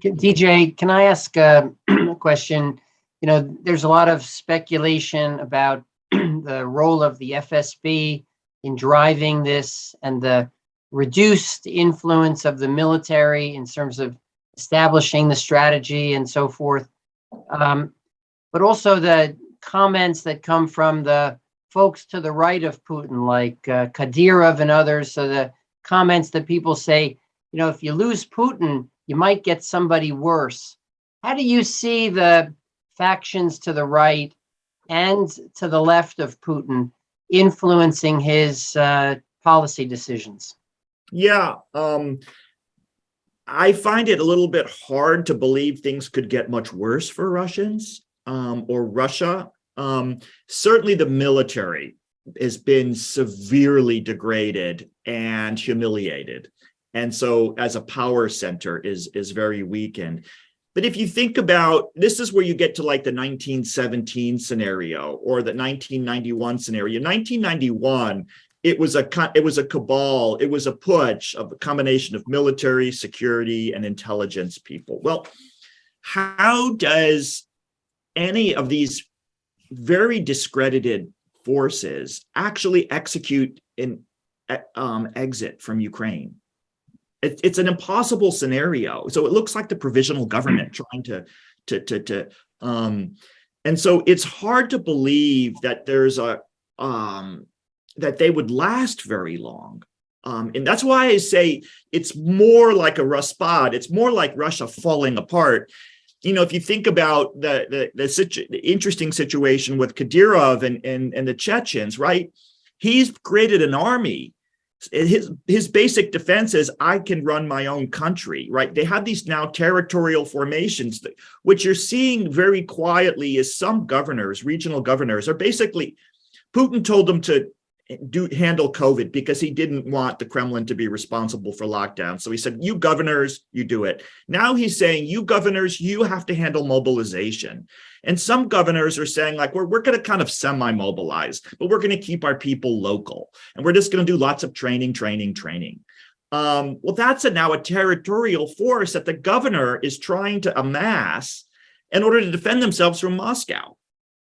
J: DJ, can I ask a question? There's a lot of speculation about the role of the FSB in driving this, and the reduced influence of the military in terms of establishing the strategy and so forth. But also the comments that come from the folks to the right of Putin, like Kadyrov and others. So the comments that people say, if you lose Putin, you might get somebody worse. How do you see the factions to the right and to the left of Putin influencing his policy decisions?
C: Yeah, I find it a little bit hard to believe things could get much worse for Russians or Russia. Certainly the military has been severely degraded and humiliated. And so as a power center is very weakened. But if you think about, this is where you get to like the 1917 scenario or the 1991 scenario. 1991, it was a cabal, it was a putsch of a combination of military, security, and intelligence people. Well, how does any of these very discredited forces actually execute an exit from Ukraine? It's an impossible scenario. So it looks like the provisional government trying to and so it's hard to believe that there's that they would last very long. And that's why I say it's more like a Raspad. It's more like Russia falling apart. If you think about the interesting situation with Kadyrov and the Chechens, right? He's created an army. His basic defense is, I can run my own country, right? They have these now territorial formations, which you're seeing very quietly as some governors, regional governors, are basically, Putin told them to handle COVID because he didn't want the Kremlin to be responsible for lockdown. So he said, you governors, you do it. Now he's saying, you governors, you have to handle mobilization. And some governors are saying, like, we're going to kind of semi-mobilize, but we're going to keep our people local. And we're just going to do lots of training. Well, that's now a territorial force that the governor is trying to amass in order to defend themselves from Moscow,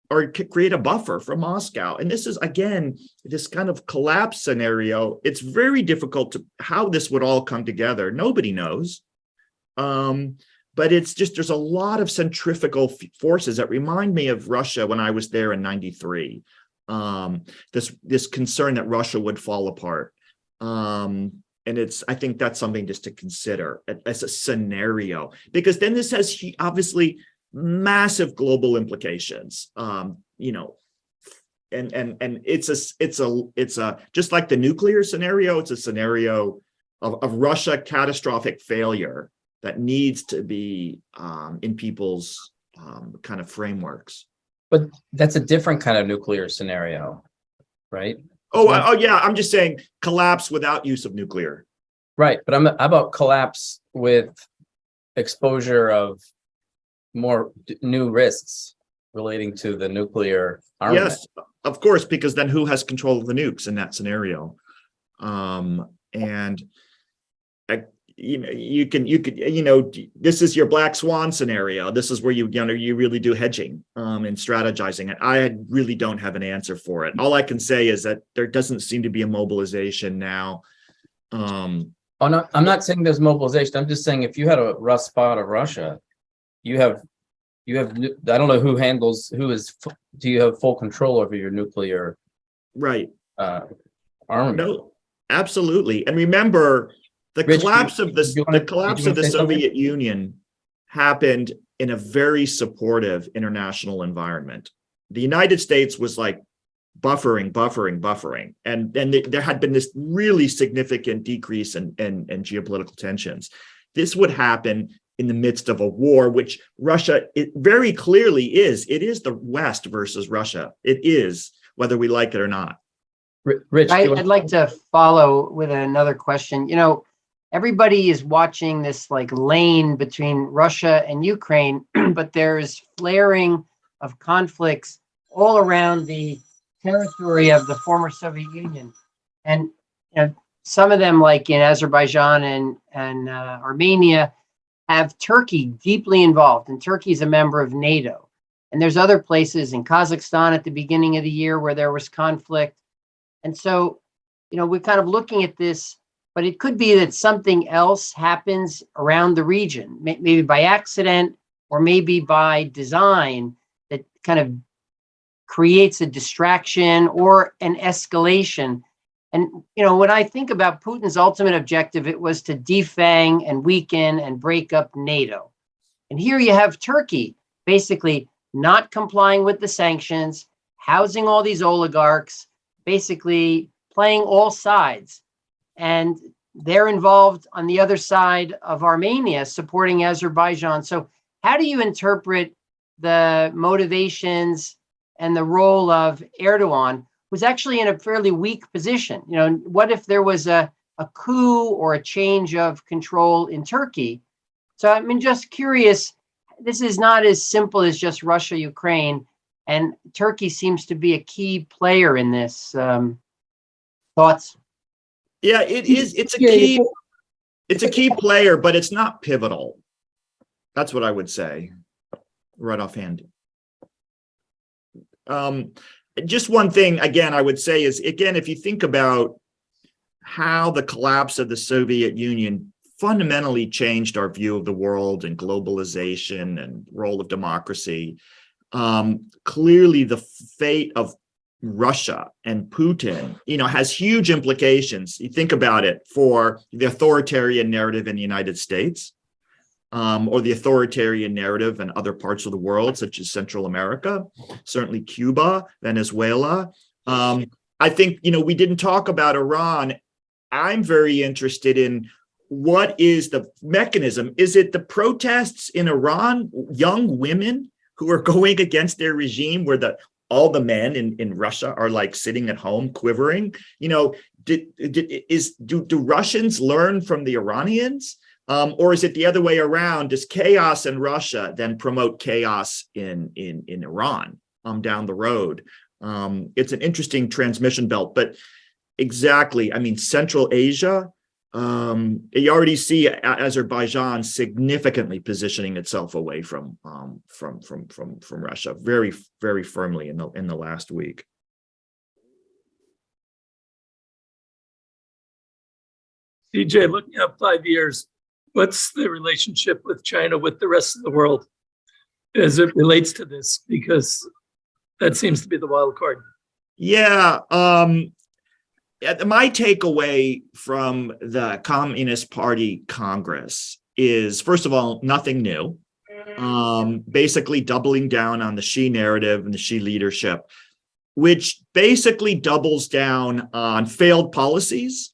C: or create a buffer from Moscow. And this is, again, this kind of collapse scenario. It's very difficult how this would all come together. Nobody knows. But it's just, there's a lot of centrifugal forces that remind me of Russia when I was there in '93. This concern that Russia would fall apart. And I think that's something just to consider as a scenario, because then this has obviously massive global implications, and it's a just like the nuclear scenario, it's a scenario of Russia catastrophic failure that needs to be in people's kind of frameworks.
A: But that's a different kind of nuclear scenario, right?
C: Oh yeah, I'm just saying collapse without use of nuclear.
A: Right, but I'm about collapse with exposure of more new risks. relating to the nuclear armament.
C: Yes, of course, because then who has control of the nukes in that scenario? And you could, this is your black swan scenario. This is where you really do hedging and strategizing. And I really don't have an answer for it. All I can say is that there doesn't seem to be a mobilization now.
A: Oh, no, I'm not saying there's mobilization. I'm just saying if you had a rough spot of Russia, you have, I don't know who do you have full control over your nuclear
C: Right.
A: armament?
C: No, absolutely. And remember, the
A: Rich,
C: collapse of
A: did you wanna
C: the
A: say something?
C: Soviet Union happened in a very supportive international environment. The United States was like buffering, and there had been this really significant decrease in geopolitical tensions. This would happen in the midst of a war, which Russia, it very clearly is. It is the West versus Russia. It is, whether we like it or not.
A: Rich,
J: I'd like to follow with another question. Everybody is watching this like lane between Russia and Ukraine, but there's flaring of conflicts all around the territory of the former Soviet Union. And some of them, like in Azerbaijan and Armenia, have Turkey deeply involved, and Turkey is a member of NATO. And there's other places in Kazakhstan at the beginning of the year where there was conflict. And so, we're kind of looking at this, but it could be that something else happens around the region, maybe by accident or maybe by design, that kind of creates a distraction or an escalation. And, when I think about Putin's ultimate objective, it was to defang and weaken and break up NATO. And here you have Turkey basically not complying with the sanctions, housing all these oligarchs, basically playing all sides. And they're involved on the other side of Armenia, supporting Azerbaijan. So how do you interpret the motivations and the role of Erdogan, who's actually in a fairly weak position? What if there was a coup or a change of control in Turkey? So I'm just curious, this is not as simple as just Russia, Ukraine, and Turkey seems to be a key player in this. Thoughts?
C: Yeah, it is. It's a key player, but it's not pivotal. That's what I would say right offhand. Just one thing, again, I would say is, again, if you think about how the collapse of the Soviet Union fundamentally changed our view of the world and globalization and role of democracy, clearly the fate of Russia and Putin, has huge implications. You think about it for the authoritarian narrative in the United States, or the authoritarian narrative in other parts of the world, such as Central America, certainly Cuba, Venezuela. I think, we didn't talk about Iran. I'm very interested in what is the mechanism. Is it the protests in Iran, young women who are going against their regime, where all the men in Russia are like sitting at home quivering? Do Russians learn from the Iranians? Or is it the other way around? Does chaos in Russia then promote chaos in Iran down the road? It's an interesting transmission belt, but exactly. I mean, Central Asia, you already see Azerbaijan significantly positioning itself away from Russia very, very firmly in the last week.
G: DJ, looking up 5 years, what's the relationship with China with the rest of the world as it relates to this? Because that seems to be the wild card.
C: Yeah. My takeaway from the Communist Party Congress is, first of all, nothing new. Basically doubling down on the Xi narrative and the Xi leadership, which basically doubles down on failed policies,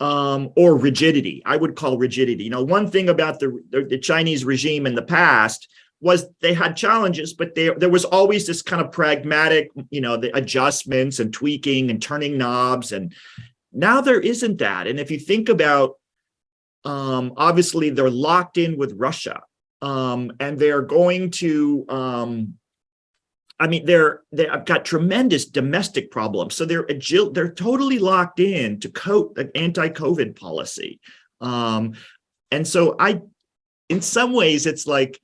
C: or rigidity. I would call rigidity. One thing about the Chinese regime in the past was they had challenges, but there was always this kind of pragmatic, the adjustments and tweaking and turning knobs. And now there isn't that. And if you think about, obviously they're locked in with Russia, and they're going to I mean, they've got tremendous domestic problems. So they're totally locked in to the anti-COVID policy. And so in some ways, it's like,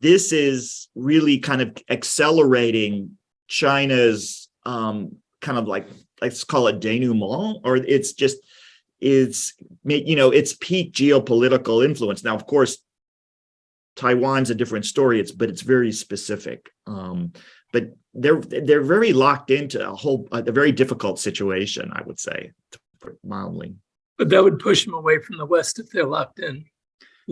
C: this is really kind of accelerating China's kind of like, let's call it denouement, or it's peak geopolitical influence. Now, of course, Taiwan's a different story, but it's very specific. But they're very locked into a very difficult situation, I would say, to put it mildly.
G: But that would push them away from the West if they're locked in.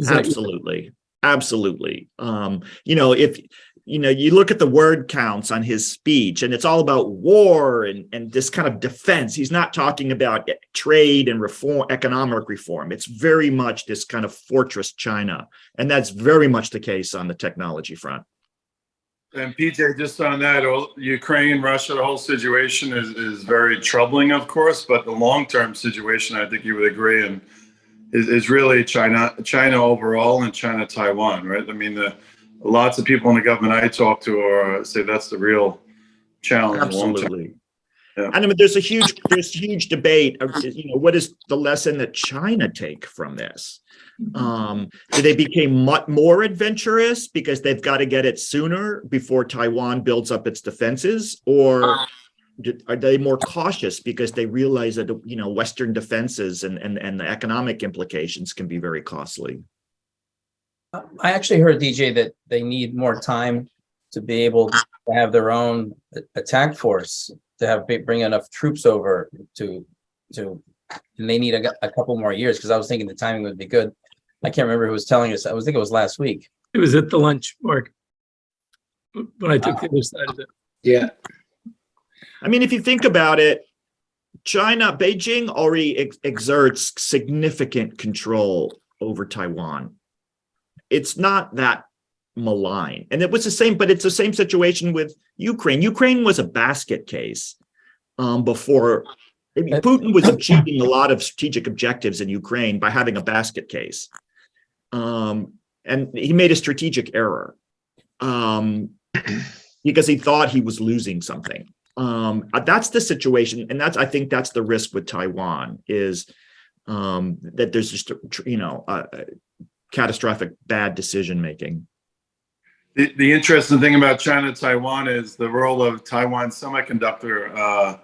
C: Absolutely. Absolutely. If you look at the word counts on his speech, and it's all about war and this kind of defense. He's not talking about trade and reform, economic reform. It's very much this kind of fortress China. And that's very much the case on the technology front.
E: And PJ, just on that, Ukraine, Russia, the whole situation is very troubling, of course, but the long-term situation, I think you would agree, and is really China overall and China, Taiwan, right? I mean, lots of people in the government I talk to say that's the real challenge.
C: Absolutely.
E: Yeah.
C: And I mean, there's huge debate of, what is the lesson that China take from this? Do they become more adventurous because they've got to get it sooner before Taiwan builds up its defenses, or are they more cautious because they realize that Western defenses and the economic implications can be very costly?
A: I actually heard, DJ, that they need more time to be able to have their own attack force, to bring enough troops over and they need a couple more years, because I was thinking the timing would be good. I can't remember who was telling us. I think it was last week.
G: It was at the lunch, Mark, when I took the other side of it.
D: Yeah.
C: I mean, if you think about it, Beijing already exerts significant control over Taiwan. It's not that malign. And it was the same, but it's the same situation with Ukraine. Ukraine was a basket case before. I mean, Putin was achieving a lot of strategic objectives in Ukraine by having a basket case. And he made a strategic error because he thought he was losing something. That's the situation. And I think that's the risk with Taiwan, is that there's just, catastrophic bad decision making.
E: The interesting thing about China, Taiwan is the role of Taiwan Semiconductor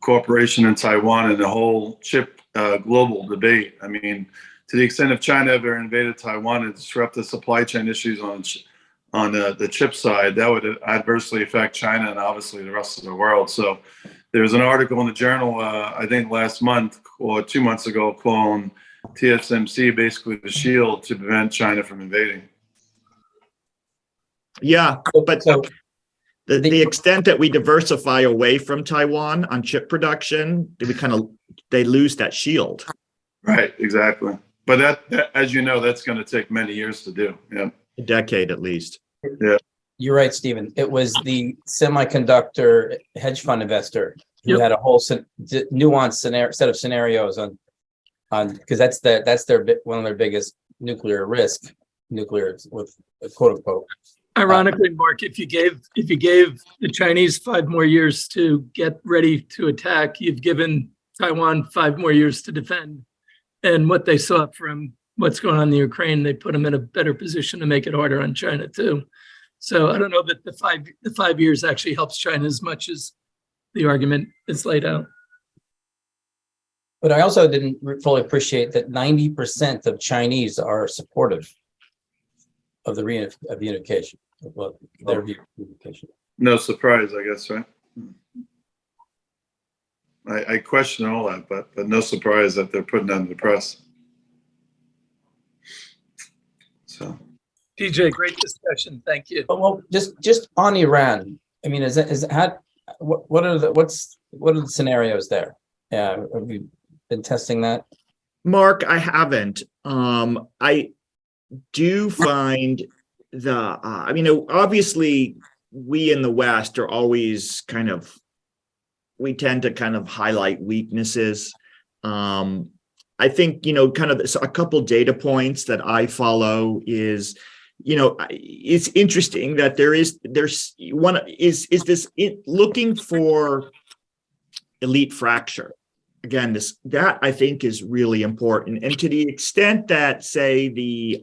E: Corporation in Taiwan and the whole chip global debate. I mean, to the extent if China ever invaded Taiwan and disrupt the supply chain issues on the chip side, that would adversely affect China and obviously the rest of the world. So there was an article in the journal, I think last month or 2 months ago, calling TSMC basically the shield to prevent China from invading.
C: Yeah, but the extent that we diversify away from Taiwan on chip production, they lose that shield.
E: Right, exactly. But that as you know, that's going to take many years to do. Yeah,
C: A decade at least.
E: Yeah,
A: You're right, Stephen. It was the semiconductor hedge fund investor who had a whole nuanced set of scenarios on because that's one of their biggest nuclear with quote unquote.
G: Ironically, Mark, if you gave the Chinese 5 more years to get ready to attack, you've given Taiwan 5 more years to defend. And what they saw from what's going on in the Ukraine, they put them in a better position to make it harder on China too. So I don't know that the 5 years actually helps China as much as the argument is laid out.
A: But I also didn't fully appreciate that 90% of Chinese are supportive of the reunification. Well, their view of reunification.
E: no surprise, I guess, right? I question all that, but no surprise that they're putting that in the press. So,
G: DJ, great discussion. Thank you.
A: Well, just on Iran. I mean, what are the scenarios there? Yeah, have you been testing that?
C: Mark, I haven't. I do find obviously we in the West are always we tend to kind of highlight weaknesses. I think, kind of a couple data points that I follow is, it's interesting that there's one is this looking for elite fracture. Again, that I think is really important. And to the extent that, say, the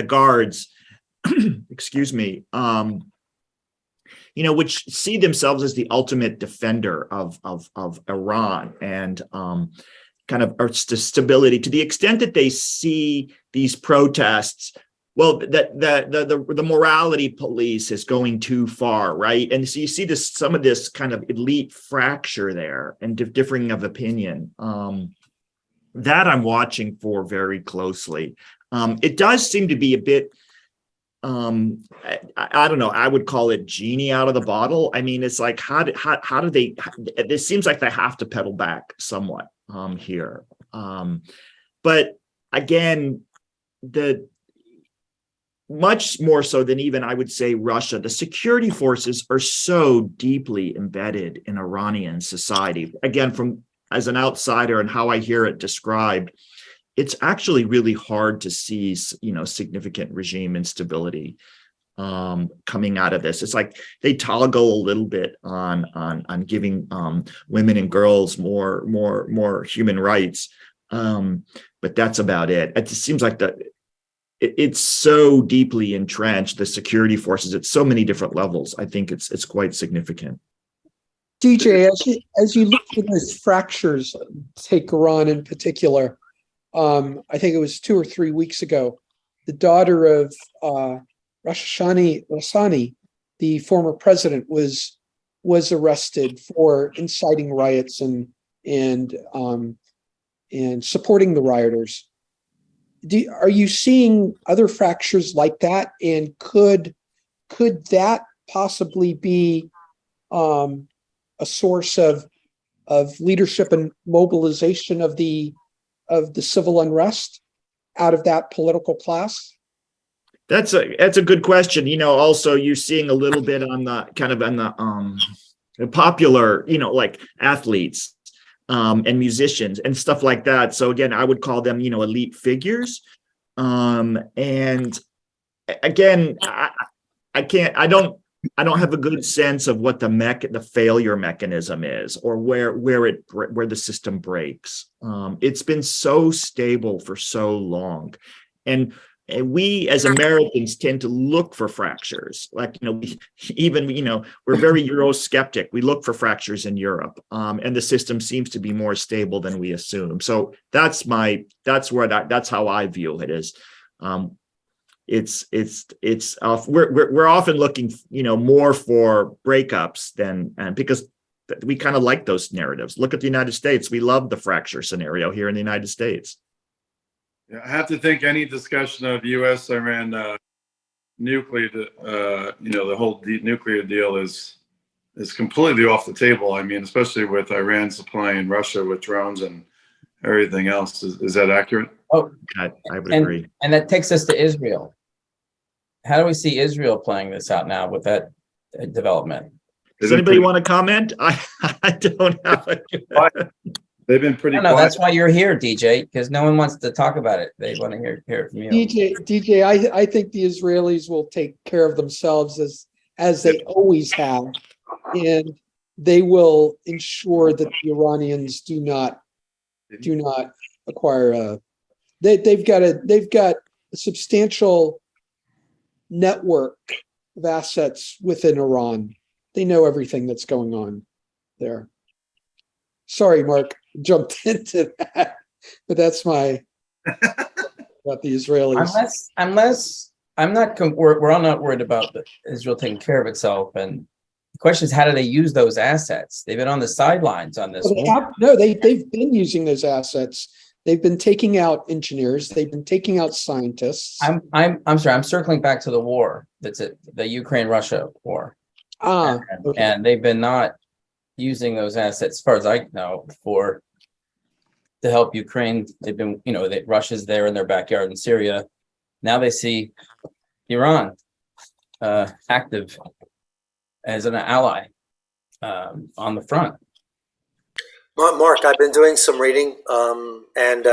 C: guards, excuse me, which see themselves as the ultimate defender of Iran and kind of stability, to the extent that they see these protests, well, that the morality police is going too far, right? And so you see some of this kind of elite fracture there and differing of opinion. That I'm watching for very closely. It does seem to be a bit, I don't know, I would call it genie out of the bottle. I mean, it's like, how do they, it seems like they have to pedal back somewhat here. But again, much more so than even, I would say, Russia, the security forces are so deeply embedded in Iranian society. Again, as an outsider and how I hear it described, it's actually really hard to see, significant regime instability coming out of this. It's like they toggle a little bit on giving women and girls more human rights, but that's about it. It just seems like it's so deeply entrenched, the security forces at so many different levels. I think it's quite significant.
B: DJ, as you look for those fractures, take Iran in particular, I think it was 2 or 3 weeks ago, the daughter of Rashani Rassani, the former president, was arrested for inciting riots and supporting the rioters. Are you seeing other fractures like that? And could that possibly be a source of leadership and mobilization of the civil unrest out of that political class?
C: That's a good question. Also you're seeing a little bit on the popular, like athletes and musicians and stuff like that. So again, I would call them, elite figures. And again, I don't have a good sense of what the failure mechanism is, or where the system breaks. It's been so stable for so long, and we as Americans tend to look for fractures. Like, we're very Eurosceptic. We look for fractures in Europe, and the system seems to be more stable than we assume. So that's how I view it. Is we're often looking, more for breakups and because we kind of like those narratives. Look at the United States. We love the fracture scenario here in the United States.
E: Yeah, I have to think any discussion of U.S.-Iran nuclear, the whole nuclear deal is completely off the table. I mean, especially with Iran supplying Russia with drones and everything else. Is that accurate?
A: Oh,
C: I would agree.
A: And that takes us to Israel. How do we see Israel playing this out now with that development?
C: Does anybody want to comment? I don't have
E: They've been pretty
A: No,
E: quiet.
A: that's why you're here, DJ, because no one wants to talk about it. They want to hear it from you.
B: DJ, I think the Israelis will take care of themselves as they always have, and they will ensure that the Iranians do not acquire they've got a substantial network of assets within Iran. They know everything that's going on there. Sorry, Mark, jumped into that, but that's my about the Israelis.
A: Unless we're all not worried about Israel taking care of itself, and the question is, how do they use those assets? They've been on the sidelines on this.
B: They've been using those assets. They've been taking out engineers. They've been taking out scientists.
A: I'm sorry. I'm circling back to the war. That's it. The Ukraine-Russia war.
B: Okay.
A: And they've been not using those assets, as far as I know, to help Ukraine. They've been, Russia's there in their backyard in Syria. Now they see Iran active as an ally on the front.
I: Mark, I've been doing some reading, and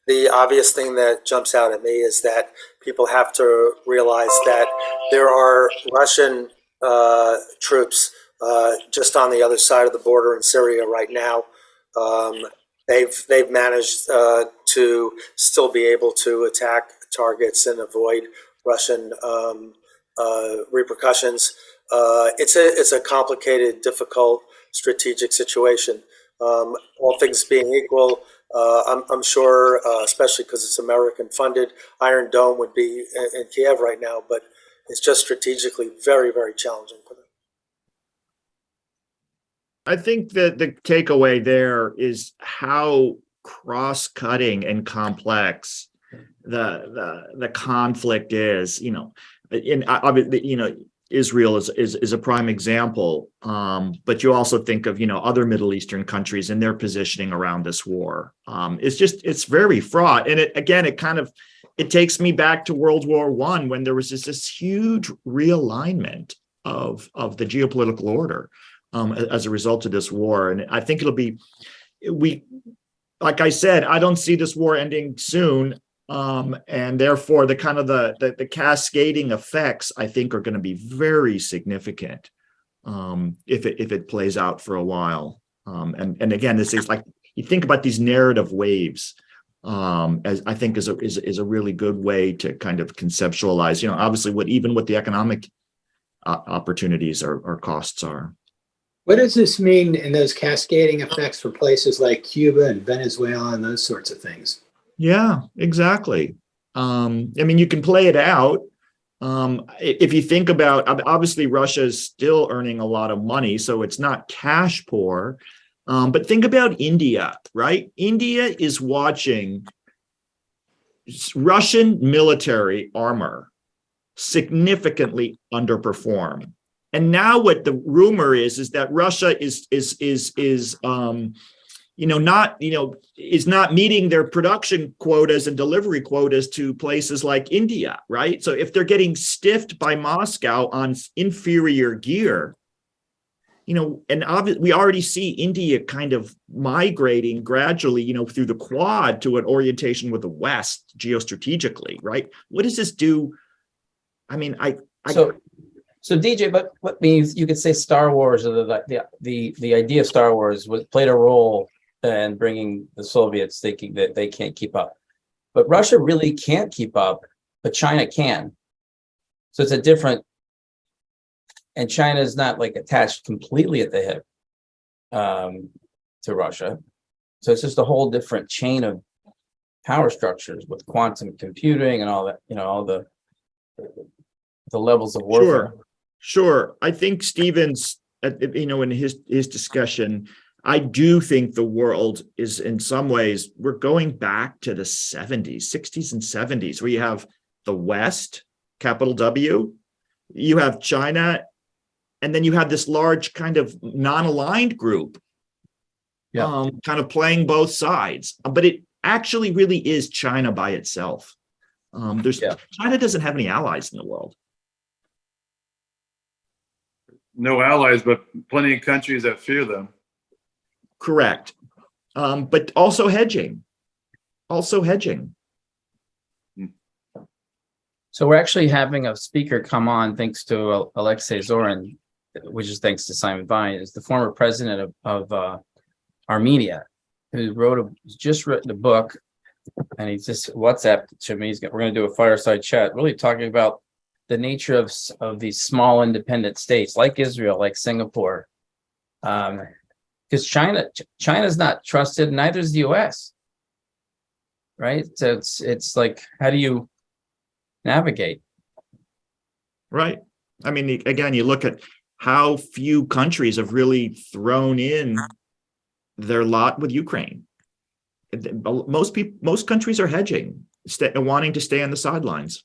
I: the obvious thing that jumps out at me is that people have to realize that there are Russian troops just on the other side of the border in Syria right now. They've managed to still be able to attack targets and avoid Russian repercussions. It's a complicated, difficult strategic situation. All things being equal, I'm sure, especially because it's American funded, Iron Dome would be in Kiev right now, but it's just strategically very, very challenging for them.
C: I think that the takeaway there is how cross-cutting and complex the conflict is. Israel is a prime example, but you also think of other Middle Eastern countries and their positioning around this war. It's very fraught, and it takes me back to World War I, when there was this huge realignment of the geopolitical order as a result of this war. And I think like I said, I don't see this war ending soon. And therefore the cascading effects, I think, are going to be very significant if it plays out for a while. And again, this is like, you think about these narrative waves, as I think is a really good way to kind of conceptualize, obviously what the economic opportunities or costs are.
D: What does this mean in those cascading effects for places like Cuba and Venezuela and those sorts of things?
C: Yeah, exactly. You can play it out. If you think about, obviously Russia is still earning a lot of money, so it's not cash poor. But think about India, right? India is watching Russian military armor significantly underperform. And now what the rumor is that Russia is not meeting their production quotas and delivery quotas to places like India, right? So if they're getting stiffed by Moscow on inferior gear, and obviously we already see India kind of migrating gradually, through the Quad to an orientation with the West geostrategically, right? What does this do?
A: So DJ, but what means you could say Star Wars, or the idea of Star Wars played a role in bringing the Soviets thinking that they can't keep up, but Russia really can't keep up, but China can. So it's a different, and China is not like attached completely at the hip to Russia. So it's just a whole different chain of power structures with quantum computing and all that, all the levels of warfare.
C: Sure. I think Stevens, in his discussion, I do think the world is, in some ways, we're going back to the 70s, 60s and 70s, where you have the West, capital W, you have China, and then you have this large kind of non-aligned group, kind of playing both sides. But it actually really is China by itself. China doesn't have any allies in the world.
E: No allies, but plenty of countries that fear them.
C: Correct. But also hedging. So
A: we're actually having a speaker come on thanks to Alexei Zorin, which is thanks to Simon Vine, is the former president of Armenia, who just written a book, and he's just WhatsApped to me. We're going to do a fireside chat, really talking about the nature of these small independent states like Israel, like Singapore, because China's not trusted, neither is the US, right? So it's like, how do you navigate?
C: Right. Again, you look at how few countries have really thrown in their lot with Ukraine. Most countries are hedging, wanting to stay on the sidelines.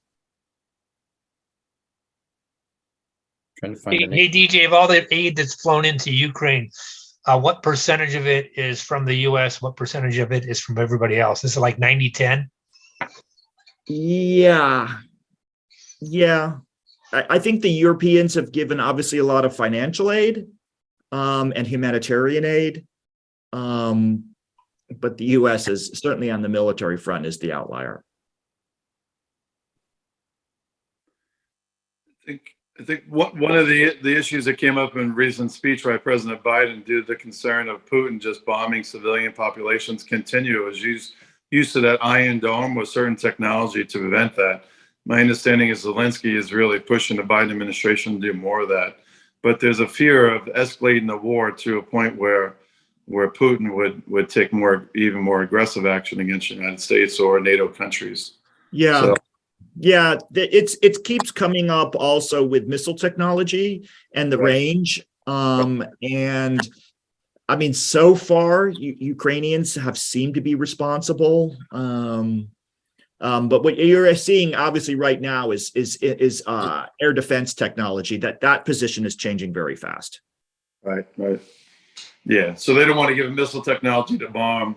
K: Hey, DJ, of all the aid that's flown into Ukraine, what percentage of it is from the U.S.? What percentage of it is from everybody else? Is it like 90-10?
C: Yeah. I think the Europeans have given obviously a lot of financial aid and humanitarian aid. but the US is certainly on the military front is the outlier.
E: I think one of the issues that came up in recent speech by President Biden due to the concern of Putin just bombing civilian populations continue is use of that Iron Dome with certain technology to prevent that. My understanding is Zelensky is really pushing the Biden administration to do more of that. But there's a fear of escalating the war to a point where Putin would take even more aggressive action against the United States or NATO countries.
C: Yeah.
E: So-
C: Yeah, it keeps coming up also with missile technology and the range. And I mean, so far, Ukrainians have seemed to be responsible. But what you're seeing, obviously, right now is air defense technology. That position is changing very fast.
E: Right. Yeah. So they don't want to give missile technology to bomb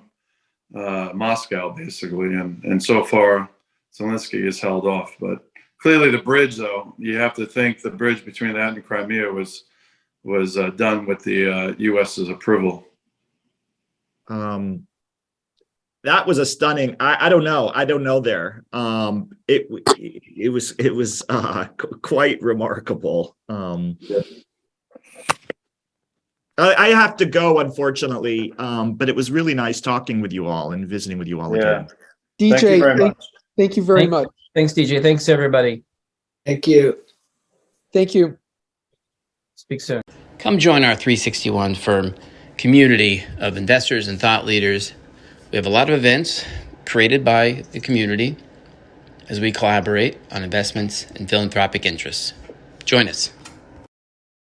E: Moscow, basically, and so far Zelensky is held off. But clearly, the bridge, though, you have to think the bridge between that and Crimea was done with the U.S.'s approval.
C: That was a stunning. I don't know. I don't know there. It was quite remarkable. I have to go, unfortunately. But it was really nice talking with you all and visiting with you all again.
B: DJ,
E: Thank you very much.
B: thank you very much.
A: Thanks, DJ. Thanks, everybody.
D: Thank you.
B: Thank you.
A: Speak soon.
L: Come join our 361 Firm community of investors and thought leaders. We have a lot of events created by the community as we collaborate on investments and philanthropic interests. Join us.